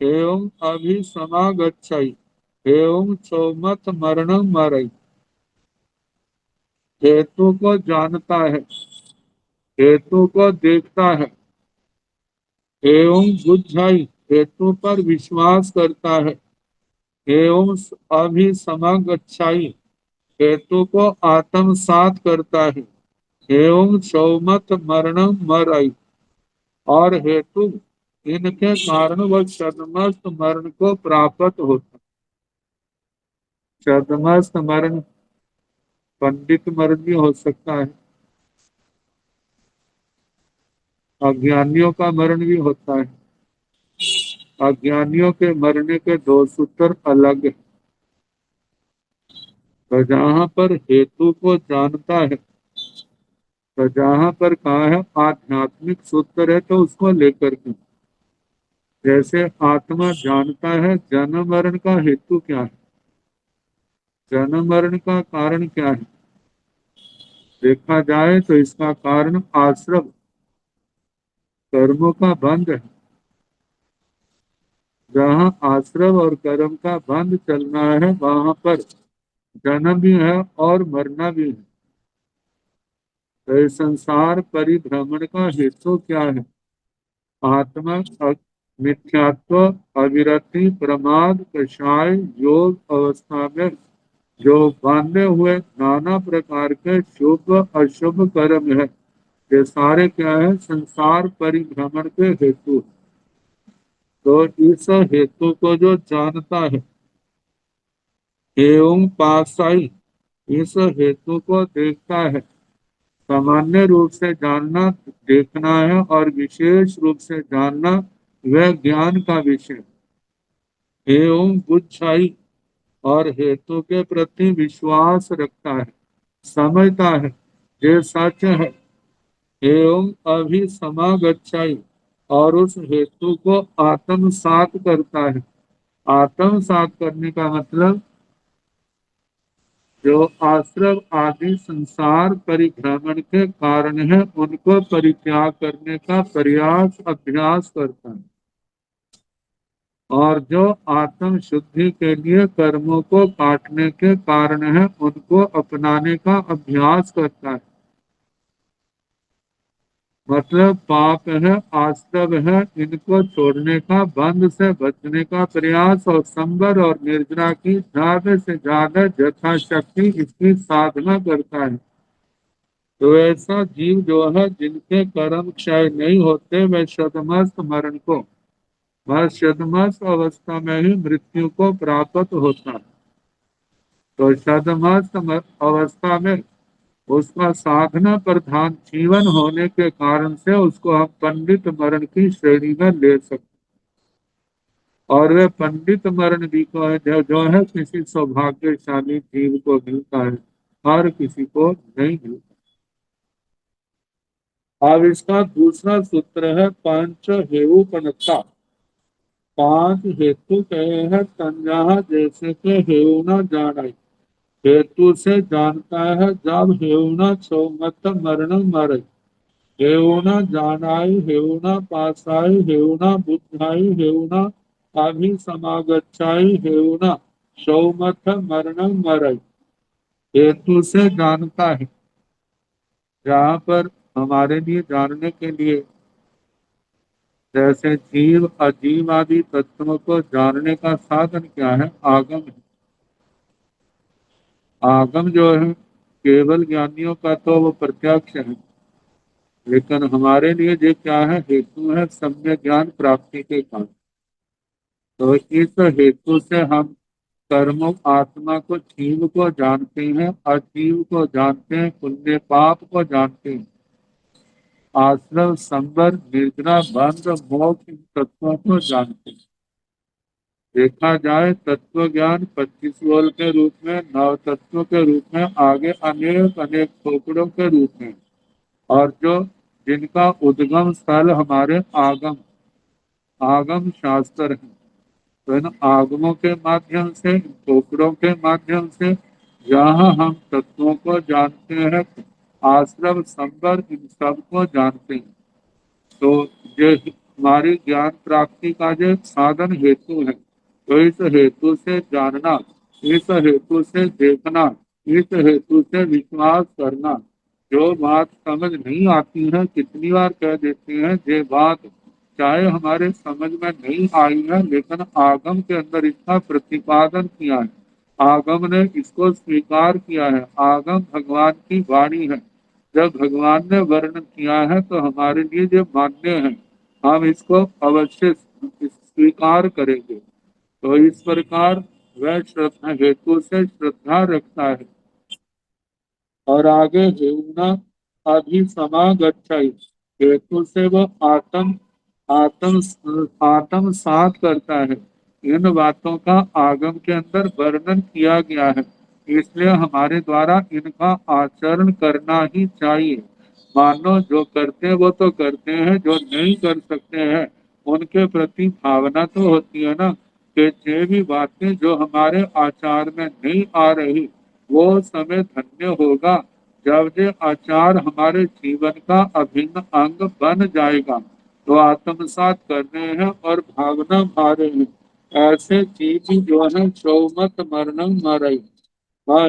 हेउं अभिसमागच्छाई, हेउं चौमत मरणं मरई। हेतु को जानता है, हेतु को देखता है, एवं बुझाई हेतु पर विश्वास करता है, एवं अभिसमागच्छाई हेतु को आत्मसात करता है, एवं सौमत मरणं मरई, और हेतु इनके कारण वह छद्मस्त मरण को प्राप्त होता। छद्मस्त मरण पंडित मरण भी हो सकता है, अज्ञानियों का मरण भी होता है। अज्ञानियों के मरने के दो सूत्र अलग है। तो जहाँ पर हेतु को जानता है, तो जहाँ पर कहा है आध्यात्मिक सूत्र है, तो उसको लेकर के, जैसे आत्मा जानता है जन्म मरण का हेतु क्या है, जन्म मरण का कारण क्या है, देखा जाए तो इसका कारण आश्रम कर्मों का बंध है। जहाँ आश्रम और कर्म का बंध चलना है वहां पर जन्म भी है और मरना भी है। तो इस संसार परिभ्रमण का हेतु क्या है, आत्मा मिथ्यात्व, अविरति, प्रमाद, कषाय, योग अवस्था में जो बांधे हुए नाना प्रकार के शुभ अशुभ कर्म है, ये सारे क्या है, संसार परिभ्रमण के हेतु। तो इस हेतु को जो जानता है, एवं पासाई इस हेतु को देखता है। सामान्य रूप से जानना देखना है, और विशेष रूप से जानना वह ज्ञान का विषय। एवं बुझाई और हेतु के प्रति विश्वास रखता है, समझता है ये सच है। एवं अभिसमागच्छाई और उस हेतु को आत्मसात करता है। आत्मसात करने का मतलब जो आश्रम आदि संसार परिभ्रमण के कारण है उनको परित्याग करने का प्रयास अभ्यास करता है, और जो आत्म शुद्धि के लिए कर्मों को काटने के कारण है उनको अपनाने का अभ्यास करता है। मतलब पाप है, आश्रम है, इनको छोड़ने का, बंध से बचने का प्रयास, और संबर और निर्जरा की ज्यादा से ज्यादा यथाशक्ति इसकी साधना करता है। तो ऐसा जीव जो है जिनके कर्म क्षय नहीं होते, वे शतमस्त मरण को, वह शतमस्त अवस्था में ही मृत्यु को प्राप्त होता है। तो शतमस्त अवस्था में उसका साधना प्रधान जीवन होने के कारण से उसको हम पंडित मरण की श्रेणी में ले सकते। और वे पंडित मरण भी को है जो है किसी सौभाग्यशाली जीव को मिलता है, हर किसी को नहीं मिलता। अब इसका दूसरा सूत्र है पंच हेऊपनता। पांच हेतु कहे हैं संज्ञा, जैसे के हेऊ न जाना, हेतु से जानता है जब हेऊ न छो मत मरण मर, हेऊ न जानाई हेऊ न पासाई हेऊ न बुद्धाई हेऊ न अभी समागच्छाई हेऊ न सौमथ मरण मरई। हेतु से जानता है, जहाँ पर हमारे लिए जानने के लिए, जैसे जीव अजीव आदि तत्वों को जानने का साधन क्या है? आगम है। आगम जो है केवल ज्ञानियों का तो वो प्रत्यक्ष है, लेकिन हमारे लिए ये क्या है? हेतु है सम्यक ज्ञान प्राप्ति के कारण। तो इस हेतु से हम कर्मों आत्मा को, जीव को जानते हैं, अजीव को जानते हैं, पुण्य पाप को जानते हैं, आश्रम संबर निर्जना बंध मोक्ष इन तत्वों को जानते हैं। देखा जाए तत्व ज्ञान 25 वोल के रूप में, नव तत्वों के रूप में, आगे अनेक अनेक खोपड़ों के रूप में, और जो जिनका उद्गम स्थल हमारे आगम आगम शास्त्र है। तो इन आगमों के माध्यम से, इन खोपड़ों के माध्यम से जहाँ हम तत्वों को जानते हैं, आश्रम संबर इन सब को जानते हैं। तो ये हमारी ज्ञान प्राप्ति का जो साधन हेतु है, तो इस हेतु से जानना, इस हेतु से देखना, इस हेतु से विश्वास करना। जो बात समझ नहीं आती है, कितनी बार कह देते हैं ये बात चाहे हमारे समझ में नहीं आई है, लेकिन आगम के अंदर इसका प्रतिपादन किया है, आगम ने इसको स्वीकार किया है, आगम भगवान की वाणी है। जब भगवान ने वर्णन किया है तो हमारे लिए जो मान्य है, हम इसको अवश्य स्वीकार करेंगे। तो इस प्रकार वह श्रद्धा हेतु से श्रद्धा रखता है। और आगे हेउना अभी समागच्छाई, हेतु से वह आत्म आत्म सात करता है। इन बातों का आगम के अंदर वर्णन किया गया है, इसलिए हमारे द्वारा इनका आचरण करना ही चाहिए। मानो जो करते हैं वो तो करते हैं, जो नहीं कर सकते हैं उनके प्रति भावना तो होती है ना, कि ये भी बातें जो हमारे आचार में नहीं आ रही, वो समय धन्य होगा जब ये आचार हमारे जीवन का अभिन्न अंग बन जाएगा। तो आत्मसात करने हैं और भावना भा रहे हैं। ऐसे जीव जो है चौमत मरणम मरई, वह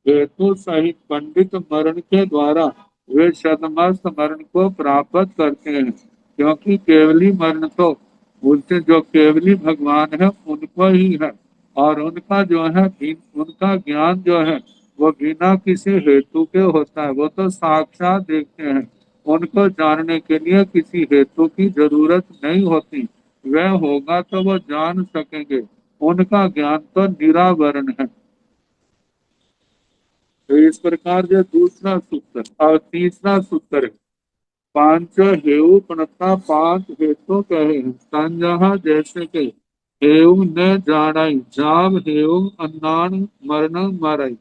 हेतु सहित पंडित मरण के द्वारा वे शतमस्त मरण को प्राप्त करते हैं। क्योंकि केवली मरण तो उनसे जो केवली भगवान है उनको ही है, और उनका जो है उनका ज्ञान जो है वो बिना किसी हेतु के होता है, वो तो साक्षात देखते हैं। उनको जानने के लिए किसी हेतु की जरूरत नहीं होती, वह होगा तो वो जान सकेंगे। उनका ज्ञान तो निरावरण है। तो इस प्रकार जो दूसरा सूत्र और तीसरा सूत्र है, पांच हेऊ प्रणता पांच हेतु कहे हैं संजहा, जैसे के हेऊ न जानाई जाम हेऊ अन्नान मरण मरई,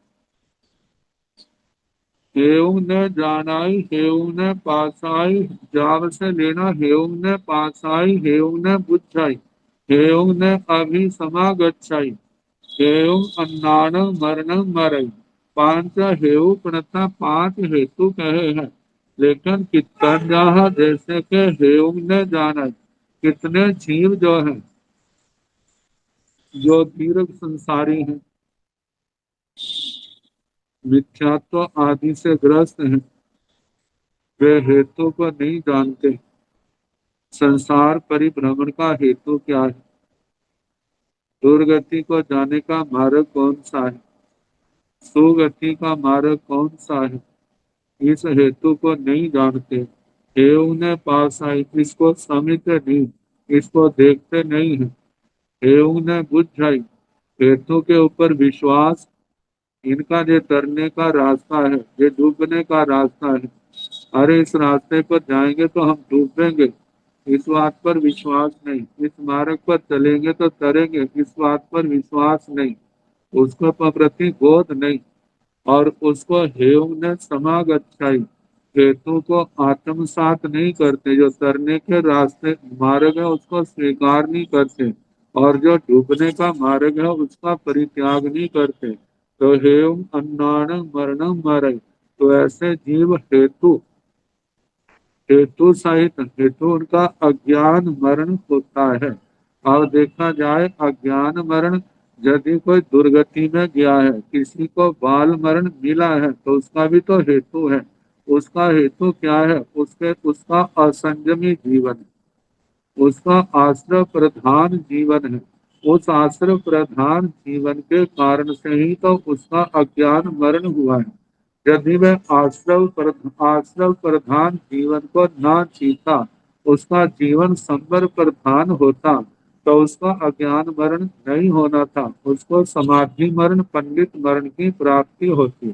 हेऊ न जानाई हेऊ न पासाई, जाव से लेना हेऊ न पासाई हेऊ न बुझाई हेऊ न अभी समागच्छाई हेऊ अन्नान मरण मरई। पांच हेऊ प्रणता पांच हेतु कहे हैं, लेकिन कितना जैसे के हेऊ न जाना, कितने जीव जो हैं जो दीर्घ संसारी हैं, मिथ्यात्व आदि से ग्रस्त हैं, वे हेतु को नहीं जानते। संसार परिभ्रमण का हेतु क्या है? दुर्गति को जाने का मार्ग कौन सा है? सुगति का मार्ग कौन सा है? इस हेतु को नहीं जानते। हेऊ ने पास आई, इसको समझते नहीं, इसको देखते नहीं है। हेऊ ने बुझाई, हेतु के ऊपर विश्वास, इनका ये तरने का रास्ता है, ये डूबने का रास्ता है। अरे इस रास्ते पर जाएंगे तो हम डूबेंगे, इस बात पर विश्वास नहीं। इस मार्ग पर चलेंगे तो तरेंगे, इस बात पर विश्वास नहीं। उसको प्रति बोध नहीं। और उसको हेयु ने समागच्छाई, हेतु को आत्मसात नहीं करते, जो तरने के रास्ते मार्ग है उसको स्वीकार नहीं करते, और जो डूबने का मार्ग है उसका परित्याग नहीं करते। तो हेयु अन्नान मरणम मरई, तो ऐसे जीव हेतु हेतु सहित, हेतु उनका अज्ञान मरण होता है। अब देखा जाए अज्ञान मरण, यदि कोई दुर्गति में गया है, किसी को बाल मरण मिला है, तो उसका भी तो हेतु है। उसका हेतु क्या है? उसके उसका असंयमी जीवन है, उसका आश्रय प्रधान जीवन है। उस आश्रय प्रधान जीवन के कारण से ही तो उसका अज्ञान मरण हुआ है। यदि वह आश्रव प्रधान जीवन को ना जीता, उसका जीवन संवर प्रधान होता, तो उसका अज्ञान मरण नहीं होना था, उसको समाधि मरण, पंडित मरण की प्राप्ति होती।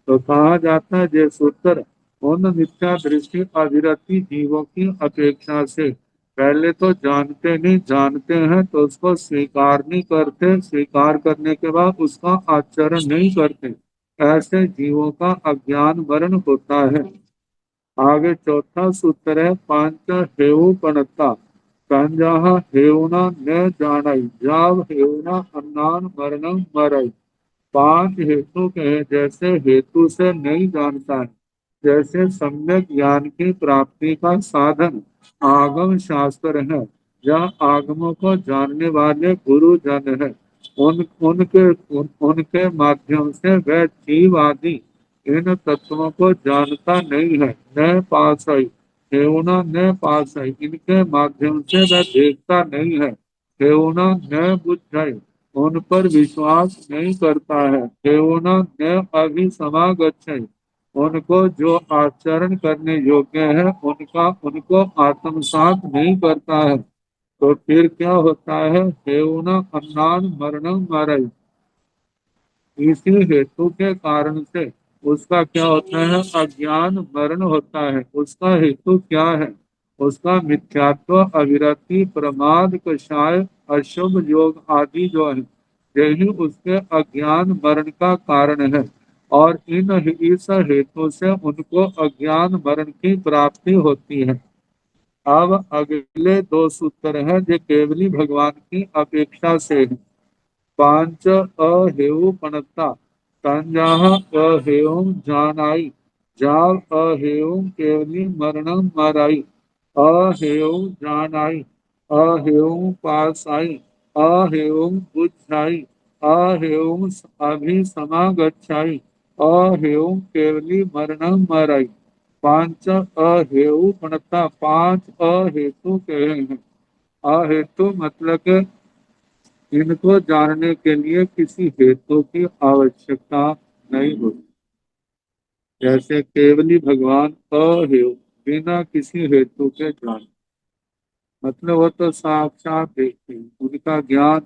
तो कहा जाता है जे सूत्र उन मिथ्या दृष्टि अविरति जीवों की अपेक्षा से, पहले तो जानते नहीं, जानते हैं तो उसको स्वीकार नहीं करते, स्वीकार करने के बाद उसका आचरण नहीं करते, ऐसे जीवों का अज्ञान मरण होता है। आगे चौथा सूत्र है पांच हेऊ पणता, कंजाह हेउना न जानाई, जाव हेउना अन्नान मरणम मरई। पांच हेतु के हैं, जैसे हेतु से नहीं जानता है, जैसे सम्यक ज्ञान की प्राप्ति का साधन आगम शास्त्र है, जहाँ आगमों को जानने वाले गुरु जन है, उनके माध्यम से वह जीव आदि इन तत्वों को जानता नहीं है। न पास आई, हेउना न पास आई, इनके माध्यम से वह देखता नहीं है। हेउना न बुझाई, उन पर विश्वास नहीं करता है। हेउना न अभिसमागच्छै, उनको जो आचरण करने योग्य है उनका उनको आत्मसात नहीं करता है। तो फिर क्या होता है? हेउना अन्नान मरणम मरई, इसी हेतु के कारण से उसका क्या होता है? अज्ञान मरण होता है। उसका हेतु क्या है? उसका मिथ्यात्व, अविरति, प्रमाद, कषाय, अशुभ योग आदि जो है, यही उसके अज्ञान मरण का कारण है। और इस हेतु से उनको अज्ञान मरण की प्राप्ति होती है। अब अगले दो सूत्र हैं जो केवली भगवान की अपेक्षा से है। पांच अहेउ पणता, तंजाह अहेउम जानाई, जाव अहेउम केवली मरणम मराई। अहेउम जानाई, अहेउम पासाई, अहेउम बुझाई, अहेउम अभिसमागच्छाई, अहेउम केवली मरणम मराई। पांच अहेउ पणता, पांच अहेतु कहे हैं। अहेतु मतलब के इनको जानने के लिए किसी हेतु की आवश्यकता नहीं होती। जैसे केवली भगवान अहेतु, बिना किसी हेतु के जान, मतलब वो तो साक्षात देखते हैं, उनका ज्ञान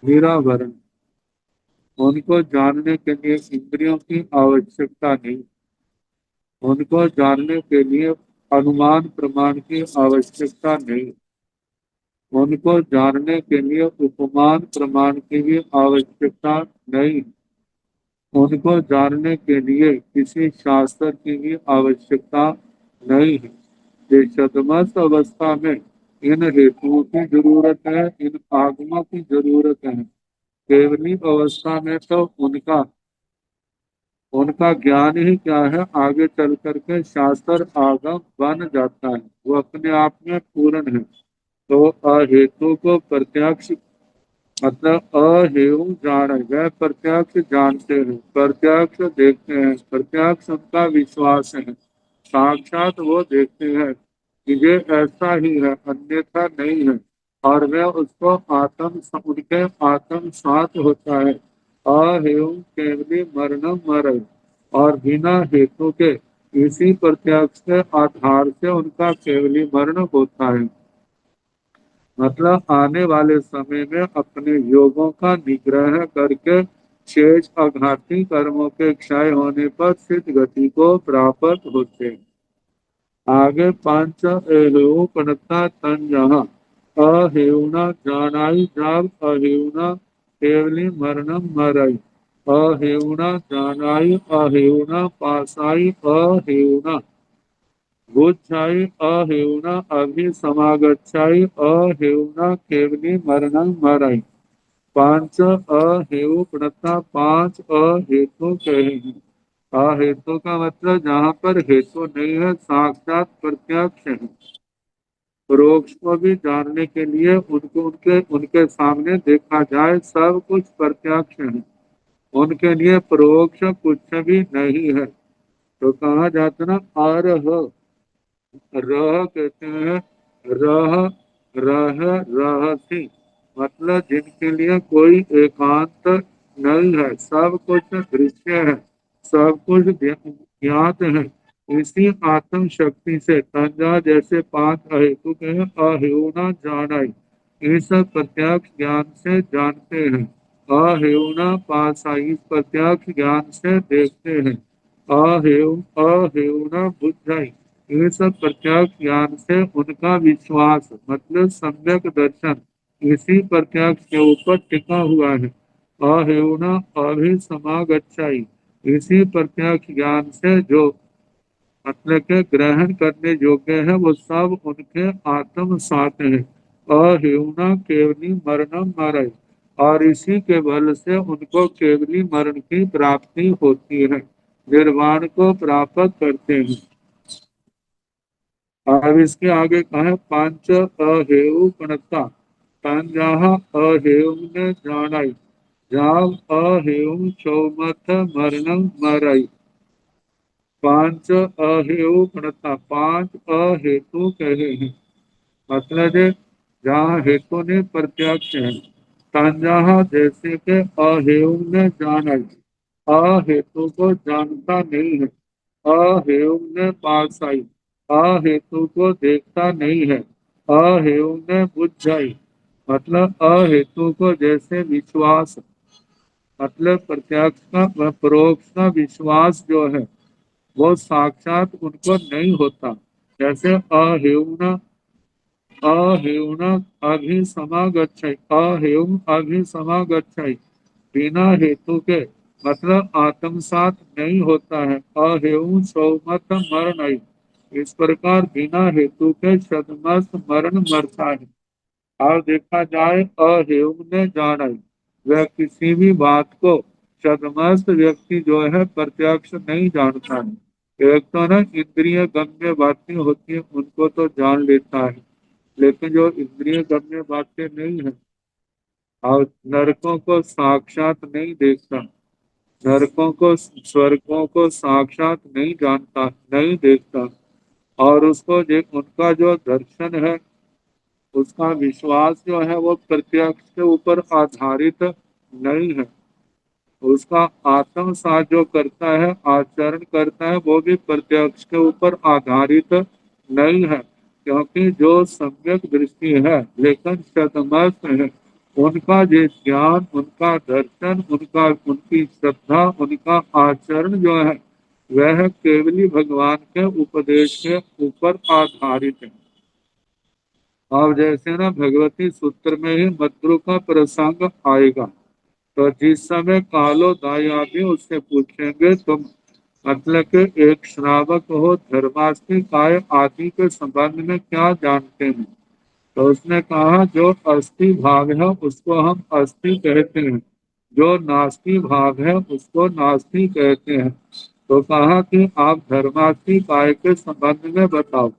निरावरण, उनको जानने के लिए इंद्रियों की आवश्यकता नहीं, उनको जानने के लिए अनुमान प्रमाण की आवश्यकता नहीं, उनको जानने के लिए उपमान प्रमाण की भी आवश्यकता नहीं, उनको जानने के लिए किसी शास्त्र की भी आवश्यकता नहीं है। ये शतमस्त अवस्था में इन हेतुओं की जरूरत है, इन आगमों की जरूरत है। केवली अवस्था में तो उनका उनका ज्ञान ही क्या है, आगे चल करके शास्त्र आगम बन जाता है, वो अपने आप में पूर्ण है। तो अहेतु को प्रत्यक्ष, मतलब अहेयु जान, वह प्रत्यक्ष जानते हैं, प्रत्यक्ष देखते हैं, प्रत्यक्ष उनका विश्वास है, साक्षात वो देखते हैं कि ये ऐसा ही है, अन्यथा नहीं है। और वह उसको उनके आत्म सात होता है। अहेयु केवली मरणम मर, और बिना हेतु के इसी प्रत्यक्ष के आधार से उनका केवली मरण होता है। मतलब आने वाले समय में अपने योगों का निग्रह करके शेष अघाती कर्मों के क्षय होने पर सिद्ध गति को प्राप्त होते हैं। आगे पंच एहूपनता तन जहाँ अहेउना जानाई जाग अहेउना केवली मरणम मरई अहेउना जानाई अहेउना पासाई अहेउना बुद्धि अहेउना अभिसमागच्छाई अहेउना केवली मरणं मरई। पांच अहेउ प्रणता पांच अहेतु कहे हैं। अहेतु का मतलब जहाँ पर हेतु नहीं है, साक्षात प्रत्यक्ष है। परोक्ष को भी जानने के लिए उनको उनके उनके सामने देखा जाए, सब कुछ प्रत्यक्ष है। उनके लिए परोक्ष कुछ भी नहीं है। तो कहा जाता ना आरह, रह कहते हैं, रह रह रहसी, मतलब जिनके लिए कोई एकांत नहीं है, सब कुछ दृश्य है, सब कुछ ज्ञात है। इसी आत्म शक्ति से तंजा जैसे पांच अहेतु के अहेउना जानाई, इस प्रत्यक्ष ज्ञान से जानते हैं। अहेउना पासा, इस प्रत्यक्ष ज्ञान से देखते हैं। अहेउना बुद्धि, ये सब प्रत्यक्ष ज्ञान से उनका विश्वास मतलब सम्यक दर्शन इसी प्रत्यक्ष के ऊपर टिका हुआ है। अहेउना अभिसमागच्छाई, इसी प्रत्यक्ष ज्ञान से जो मतलब के ग्रहण करने योग्य है वो सब उनके आत्म साथ है। अहिउना केवली मरणम मरई, और इसी के बल से उनको केवली मरण की प्राप्ति होती है, निर्वाण को प्राप्त करते हैं। अब इसके आगे कहा है पांच अहेउ प्रणता तंजाहा अहेउ ने जानाई जाव अहेउ चौमथ मरणं मरई। पांच अहेतु प्रणता, पांच अहेतु कहे हैं, मतलब है जहाँ हेतु ने प्रत्यक्ष है। तंजहा जैसे के अहेउ ने जाना, अहेतु को जानता नहीं है। अहेउ ने पासाई, अहेतु को देखता नहीं है। अहेउ ने बुझाई, मतलब अहेतु को जैसे विश्वास, मतलब प्रत्यक्ष का परोक्ष का विश्वास जो है वो साक्षात उनको नहीं होता। जैसे अहेउना अहेउना अभिसमागच्छै, अहेउम अभिसमागच्छै, बिना हेतु के मतलब आत्मसात नहीं होता है। अहेउम सौमत मरणई, इस प्रकार बिना हेतु के सदमस्त मरण मरता है। और देखा जाए अहेउम ने जानाई, वह किसी भी बात को सदमस्त व्यक्ति जो है प्रत्यक्ष नहीं जानता है। एक तो ना इंद्रिय गम्य बातें होती है उनको तो जान लेता है, लेकिन जो इंद्रिय गम्य बातें नहीं है और नरकों को साक्षात नहीं देखता, नरकों को स्वर्गों को साक्षात नहीं जानता नहीं देखता, और उसको उनका जो दर्शन है उसका विश्वास जो है वो प्रत्यक्ष के ऊपर आधारित नहीं है। उसका आत्म साथ जो करता है आचरण करता है वो भी प्रत्यक्ष के ऊपर आधारित नहीं है, क्योंकि जो सम्यक दृष्टि है लेकिन शतमस्त है, उनका जो ज्ञान, उनका दर्शन, उनका उनकी श्रद्धा, उनका आचरण जो है वह केवली भगवान के उपदेश के ऊपर आधारित है। अब जैसे ना भगवती सूत्र में ही मद्रु का प्रसंग आएगा, तो जिस समय कालो दाई आदि उससे पूछेंगे तुम मतलब के एक श्रावक हो धर्मास्ति काय आदि के संबंध में क्या जानते हैं। तो उसने कहा जो अस्थि भाग है उसको हम अस्थि कहते हैं, जो नास्ति भाग है उसको नास्ति कहते हैं। तो कहा कि आप धर्मास्थि काय के संबंध में बताओ।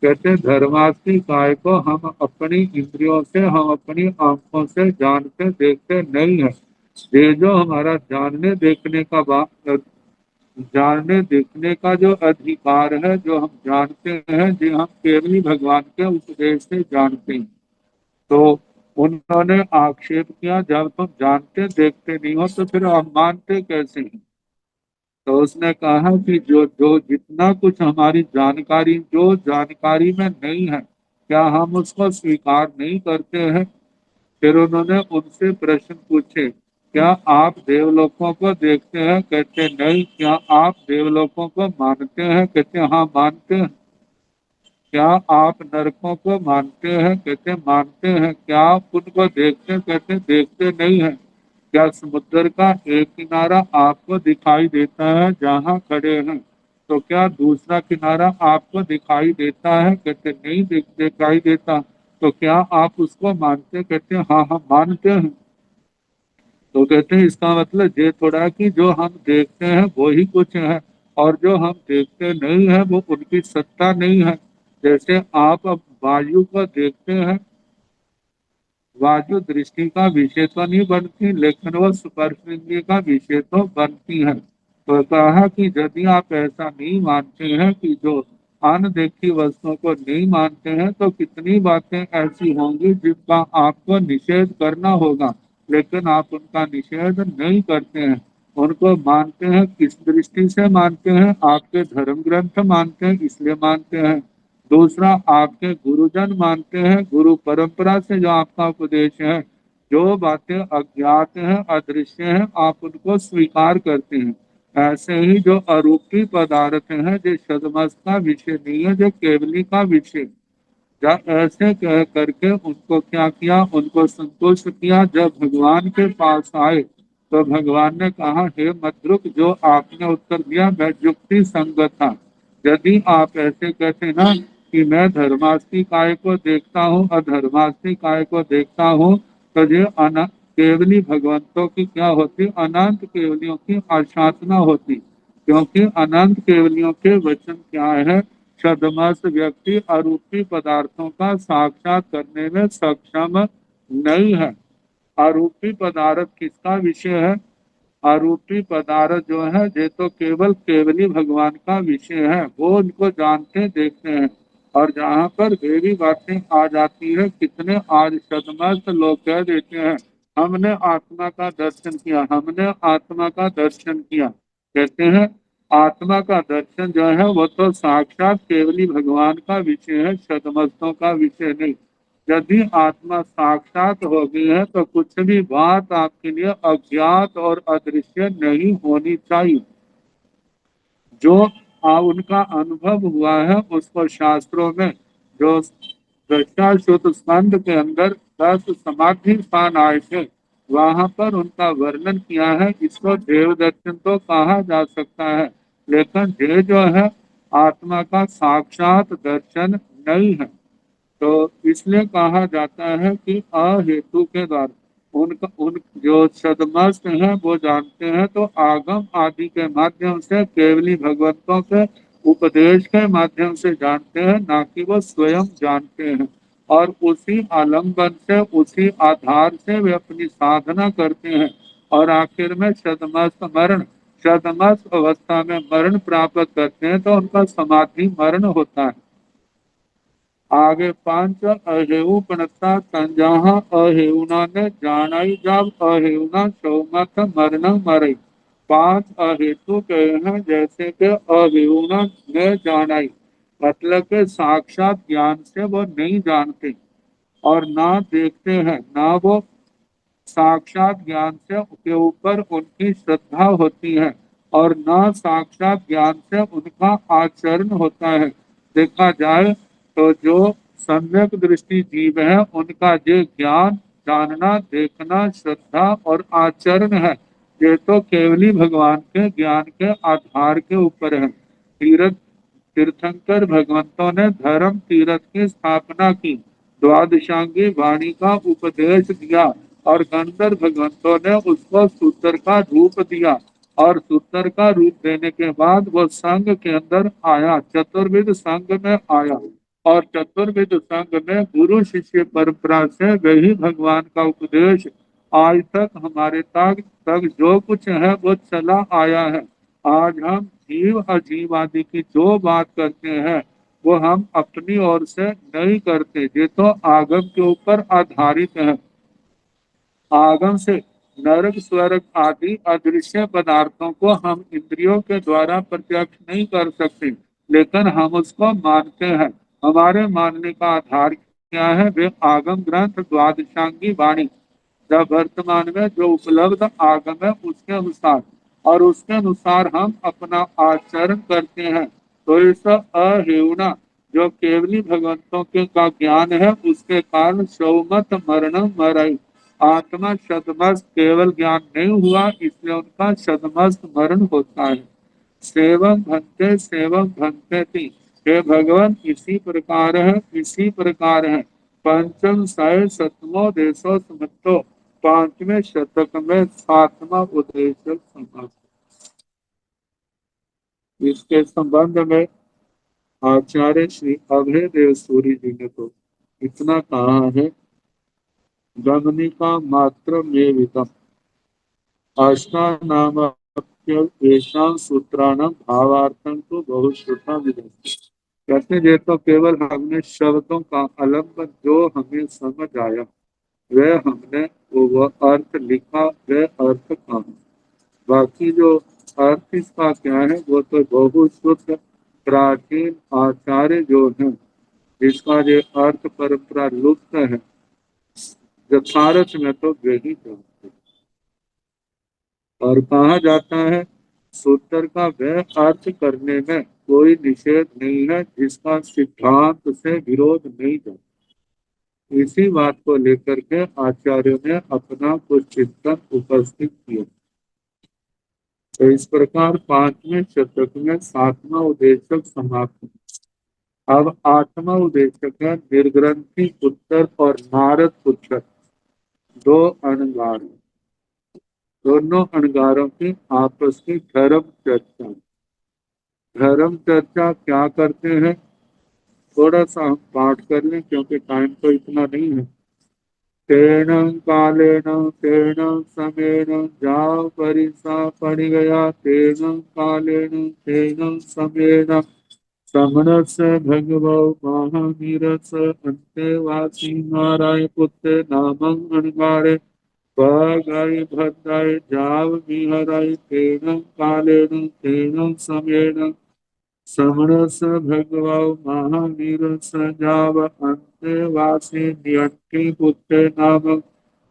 कहते हैं धर्मास्थि काय को हम अपनी इंद्रियों से, हम अपनी आंखों से जानते देखते नहीं है। ये जो हमारा जानने देखने का जो अधिकार है, जो हम जानते हैं, जो हम केवली भगवान के उपदेश से जानते हैं। तो उन्होंने आक्षेप किया जब तुम जानते देखते नहीं हो तो फिर हम मानते कैसे हैं। तो उसने कहा कि जो जो जितना कुछ हमारी जानकारी जो जानकारी में नहीं है, क्या हम उसको स्वीकार नहीं करते हैं? फिर उन्होंने उनसे प्रश्न पूछे, क्या आप देवलोकों को देखते हैं? कहते नहीं। क्या आप देवलोकों को मानते हैं? कहते हाँ मानते हैं। क्या आप नरकों को मानते हैं? कहते मानते हैं। क्या आप उनको देखते हैं? कहते देखते नहीं है। क्या समुद्र का एक किनारा आपको दिखाई देता है जहाँ खड़े हैं, तो क्या दूसरा किनारा आपको दिखाई देता है? कहते नहीं दिखाई देता। तो क्या आप उसको मानते? कहते हाँ हम मानते हैं। तो कहते हैं इसका मतलब ये थोड़ा कि जो हम देखते हैं वो ही कुछ है, और जो हम देखते नहीं है वो उनकी सत्ता नहीं है। जैसे आप अब वायु को देखते हैं, वायु दृष्टि का विषय तो नहीं बनती, लेकिन वो स्पर्श इंद्रिय का विषय तो बनती है। तो कहा कि यदि आप ऐसा नहीं मानते हैं कि जो अनदेखी वस्तुओं को नहीं मानते हैं, तो कितनी बातें ऐसी होंगी जिनका आपको निषेध करना होगा, लेकिन आप उनका निषेध नहीं करते हैं। उनको मानते हैं किस दृष्टि से मानते हैं? आपके धर्म ग्रंथ मानते हैं इसलिए मानते हैं। दूसरा, आपके गुरुजन मानते हैं, गुरु परंपरा से जो आपका उपदेश है। जो बातें अज्ञात हैं, अदृश्य हैं, आप उनको स्वीकार करते हैं। ऐसे ही जो अरूपी पदार्थ हैं, जो सदमस का विषय नहीं है, जो केवली का विषय, जब ऐसे कह करके उनको क्या किया? उनको संतुष्ट किया। जब भगवान के पास आए तो भगवान ने कहा, हे मद्रुक, जो आपने उत्तर दिया मैं युक्ति संगत था। यदि आप ऐसे कहते ना कि मैं धर्मास्थी काय को देखता हूँ, अधर्मास्थी काय को देखता हूँ, तो ये केवली भगवंतों की क्या होती? अनंत केवलियों की आशासना होती। क्योंकि अनंत केवलियों के वचन क्या है? सदमस्त व्यक्ति अरूपी पदार्थों का साक्षात करने में सक्षम नहीं है। अरूपी पदार्थ किसका विषय है? आरूपी पदार्थ जो है ये तो केवल केवली भगवान का विषय है, वो उनको जानते देखते हैं। और जहाँ पर देवी बातें आ जाती है, कितने आज सदमस्त लोग कह देते हैं, हमने आत्मा का दर्शन किया, हमने आत्मा का दर्शन किया। कहते हैं आत्मा का दर्शन जो है वो तो साक्षात केवली भगवान का विषय है, सदमस्तों का विषय नहीं। यदि आत्मा साक्षात हो गई है तो कुछ भी बात आपके लिए अज्ञात और अदृश्य नहीं होनी चाहिए। जो उनका अनुभव हुआ है उसको शास्त्रों में, जो दशाश्वत स्कंद के अंदर 10 समाधि स्थान आए थे, वहां पर उनका वर्णन किया है। इसको देव दर्शन तो कहा जा सकता है, लेकिन ये जो है आत्मा का साक्षात दर्शन नहीं है। तो इसलिए कहा जाता है कि अहेतु के द्वारा उन जो सदमस्त हैं वो जानते हैं, तो आगम आदि के माध्यम से केवली भगवंतों के उपदेश के माध्यम से जानते हैं, ना कि वो स्वयं जानते हैं। और उसी आलम्बन से, उसी आधार से वे अपनी साधना करते हैं। और आखिर में सदमस्त अवस्था में मरण प्राप्त करते हैं, तो उनका समाधि मरण होता है। आगे पांच अहेऊ प्रणता संजहा अहेउना ने जानाई जब अहेउना सौमथ मरण मरई। पांच अहेतु कहे हैं, जैसे कि अहेउना ने जानाई मतलब के साक्षात ज्ञान से वो नहीं जानते और ना देखते हैं, ना वो साक्षात ज्ञान से के ऊपर उनकी श्रद्धा होती है, और न साक्षात ज्ञान से उनका आचरण होता है। देखा जाए तो जो सम्यक दृष्टि जीव है उनका ये ज्ञान, जानना, देखना, श्रद्धा और आचरण है, ये तो केवली भगवान के ज्ञान के आधार के ऊपर है। तीर्थंकर भगवंतों ने धर्म तीर्थ की स्थापना की, द्वादशांगी वाणी का उपदेश दिया, और गंधर्व भगवंतों ने उसको सूत्र का रूप दिया। और सूत्र का रूप देने के बाद वो संघ के अंदर आया, चतुर्विध संघ में आया। और चतुर्विध संघ में गुरु शिष्य परंपरा से वही भगवान का उपदेश आज तक हमारे तक जो कुछ है वो चला आया है। आज हम जीव अजीव आदि की जो बात करते हैं वो हम अपनी ओर से नहीं करते, ये तो आगम के ऊपर आधारित है। आगम से नरक स्वर्ग आदि अदृश्य पदार्थों को हम इंद्रियों के द्वारा प्रत्यक्ष नहीं कर सकते, लेकिन हम उसको मानते हैं। हमारे मानने का आधार क्या है? वे आगम ग्रंथ द्वादशांगी वाणी, जब वर्तमान में जो उपलब्ध आगम है उसके अनुसार, और उसके अनुसार हम अपना आचरण करते हैं। तो इस अहिउना जो केवली भगवंतों के का ज्ञान है, उसके कारण सौमत मरण मरई, आत्मा शतमस्त केवल ज्ञान नहीं हुआ, इसलिए उनका शतमस्त मरण होता है। सेवम भंते थी, हे भगवान इसी प्रकार है, इसी प्रकार है। पंचम साय सतमो देशो समतो, पांचवें शतक में सातवां उपदेशक समास। इसके संबंध में आचार्य श्री अभय देव सूरी जी ने तो इतना कहा है, गमनिका मात्र में विदम अष्टानाम येषां सूत्राणाम भावार्थं तो बहुश्रुता विदन्ति। कहते हैं, ये तो केवल हमने शब्दों का आलम्बन जो हमें समझ आया वह हमने वो अर्थ लिखा, वह अर्थ कहा। बाकी जो अर्थ इसका क्या है वो तो बहुत शुद्ध प्राचीन आचार्य जो है, जिसका ये अर्थ परंपरा लुप्त है, यथार्थ में तो वही जानते हैं। और कहा जाता है, सूत्र का वह अर्थ करने में कोई निषेध नहीं है जिसका सिद्धांत से विरोध नहीं है। इसी बात को लेकर के आचार्यों ने अपना कुछ चिंतन उपस्थित किया। तो इस प्रकार पांचवें शतक में सातवां उद्देशक समाप्त। अब आठवां उद्देशक है निर्ग्रंथि पुत्र और नारद पुत्र, दो अणगार। दोनों अणगारों की आपस की धर्म चर्चा। धर्म चर्चा क्या करते हैं, थोड़ा सा हम पाठ कर लें क्योंकि टाइम तो इतना नहीं है। तेन कालेन तेन समेन जाओ परिसा पड़ गया, तेन कालेन तेन समेन समरस भगवो महावीरस अंतेवासी नाराय पुत्र नामं अणगारे पगाय भद्राय जाव विहराय, तेन कालेन तेन समेन समरस भगवो महावीर सजाव अंतेवासी नियंति पुत्र नाम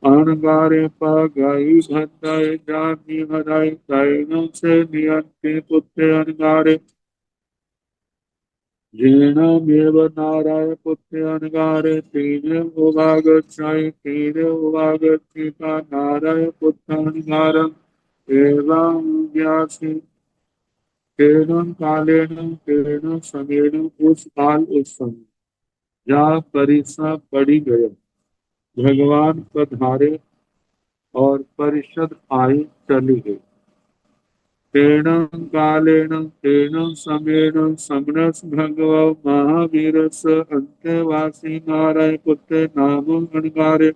अणगारे पगाई भद्राय जाति हराय, तैन से नियंति पुत्र अणगारे जीर्णमेव नाराय पुत्र अणगारे, तीन उवागच्छाय तीन उवागच्छिता नाराय पुत्र अणगारम एवं व्यासी तेन कालेन तेन समेन उस काल उस समय जहाँ परिसा पड़ी गया, भगवान पधारे और परिषद आई चली गई। तेन कालेन तेन समेन समरस भगवो महावीरस अंत्यवासी नाराय पुत्र नाम अणगारे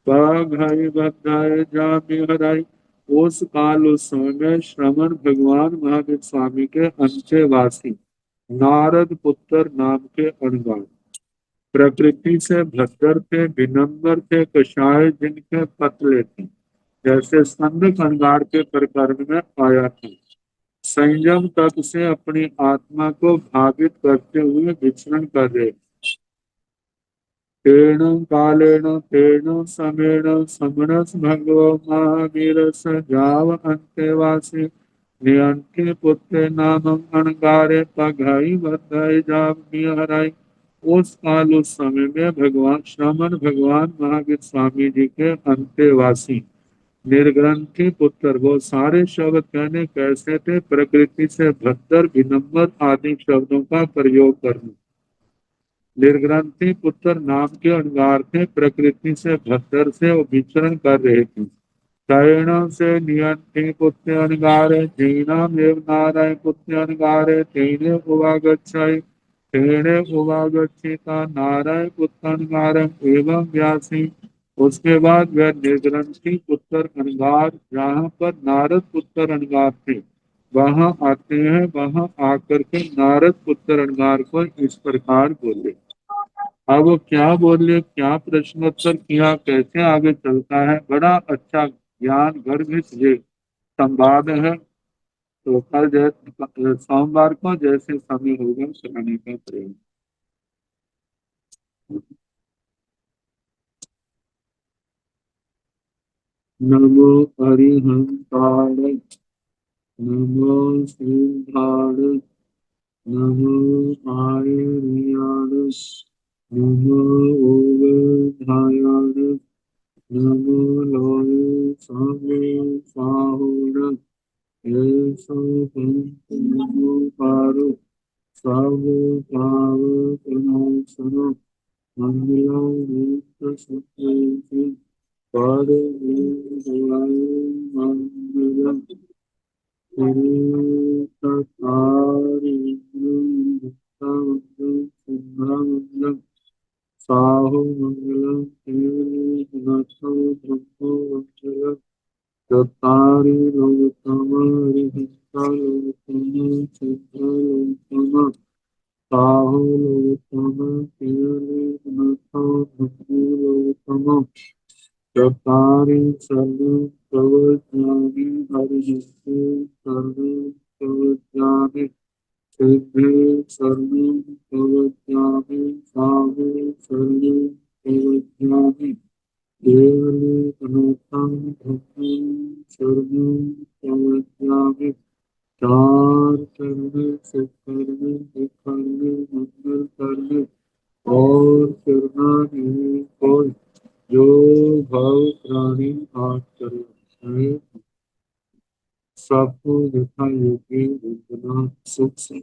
पघाई भद्राय जामि हराय। उस काल उस समय में श्रमण भगवान महावीर स्वामी के अंत्यवासी नारद पुत्र नाम के अणगार, प्रकृति से भद्र थे, विनम्र थे, कषाय जिनके पतले थे, जैसे स्कंद अणगार के प्रकरण में आया था। संयम तत्व से अपनी आत्मा को भावित करते हुए विचरण कर रहे। तेन कालेन तेन समेन समरस भगवो महावीरस जाव अंत्यवासी नियंति पुत्र नाम अणगारे पघाई बधाई जाव हराई। उस काल उस समय में भगवान श्रमण भगवान महावीर स्वामी जी के अंत्यवासी निर्ग्रंथि पुत्र, वो सारे शब्द कहने कैसे थे, प्रकृति से भद्र विनम्र आदि शब्दों का प्रयोग करना। निर्ग्रंथि पुत्र नाम के अणगार थे, प्रकृति से भद्र से वो विचरण कर रहे थे। तैण से नियंति पुत्र अणगारे जीर्णम एव नाराय पुत्र अणगारे तेने उवागच्छाय तेने उवागच्छिता नाराय पुत्र अणगारम एवं व्यासी। उसके बाद वह निर्ग्रंथि पुत्र अणगार, जहाँ पर नारद पुत्र अणगार थे, वहां आते हैं। वहां आकर के नारद पुत्र अणगार को इस प्रकार बोले। अब वो क्या बोले, क्या प्रश्नोत्तर किया, कैसे आगे चलता है, बड़ा अच्छा ज्ञान गर्भित ये संवाद है। तो कल जैसे सोमवार को जैसे समय होगा कराने का प्रयास। नमो हरिहंताय, नमो सिंहाय, नमो आयर्याय, नमो ओवेधायाय, नमो लोये सामे साहुर, ऐसो हंत नमो पारो, सावो पावो तमोसनो, मंगलम रूप सत्य पारो मंगलम मंगलम साहु मंगलम नाथो ब्रह्मो मंगलम चतारि लोकतमारि हिंसा लोकतमा सिद्धा लोकतमा साहु लोकतमा नाथो ब्रह्मो लोकतमा चतारि सर्वे प्रवज्ञानि हरिहिते सर्वे प्रवज्ञानि सिद्धे सर्वे प्रवज्ञानि साधे सर्वे प्रवज्ञानि केवले अनूतं भक्ति सर्वे प्रवज्ञानि चार करने से करने दिखाने मंगल करने और करना नहीं कोई जो भाव प्राणी आठ करे सबको यथा योग्य वंदना सुख से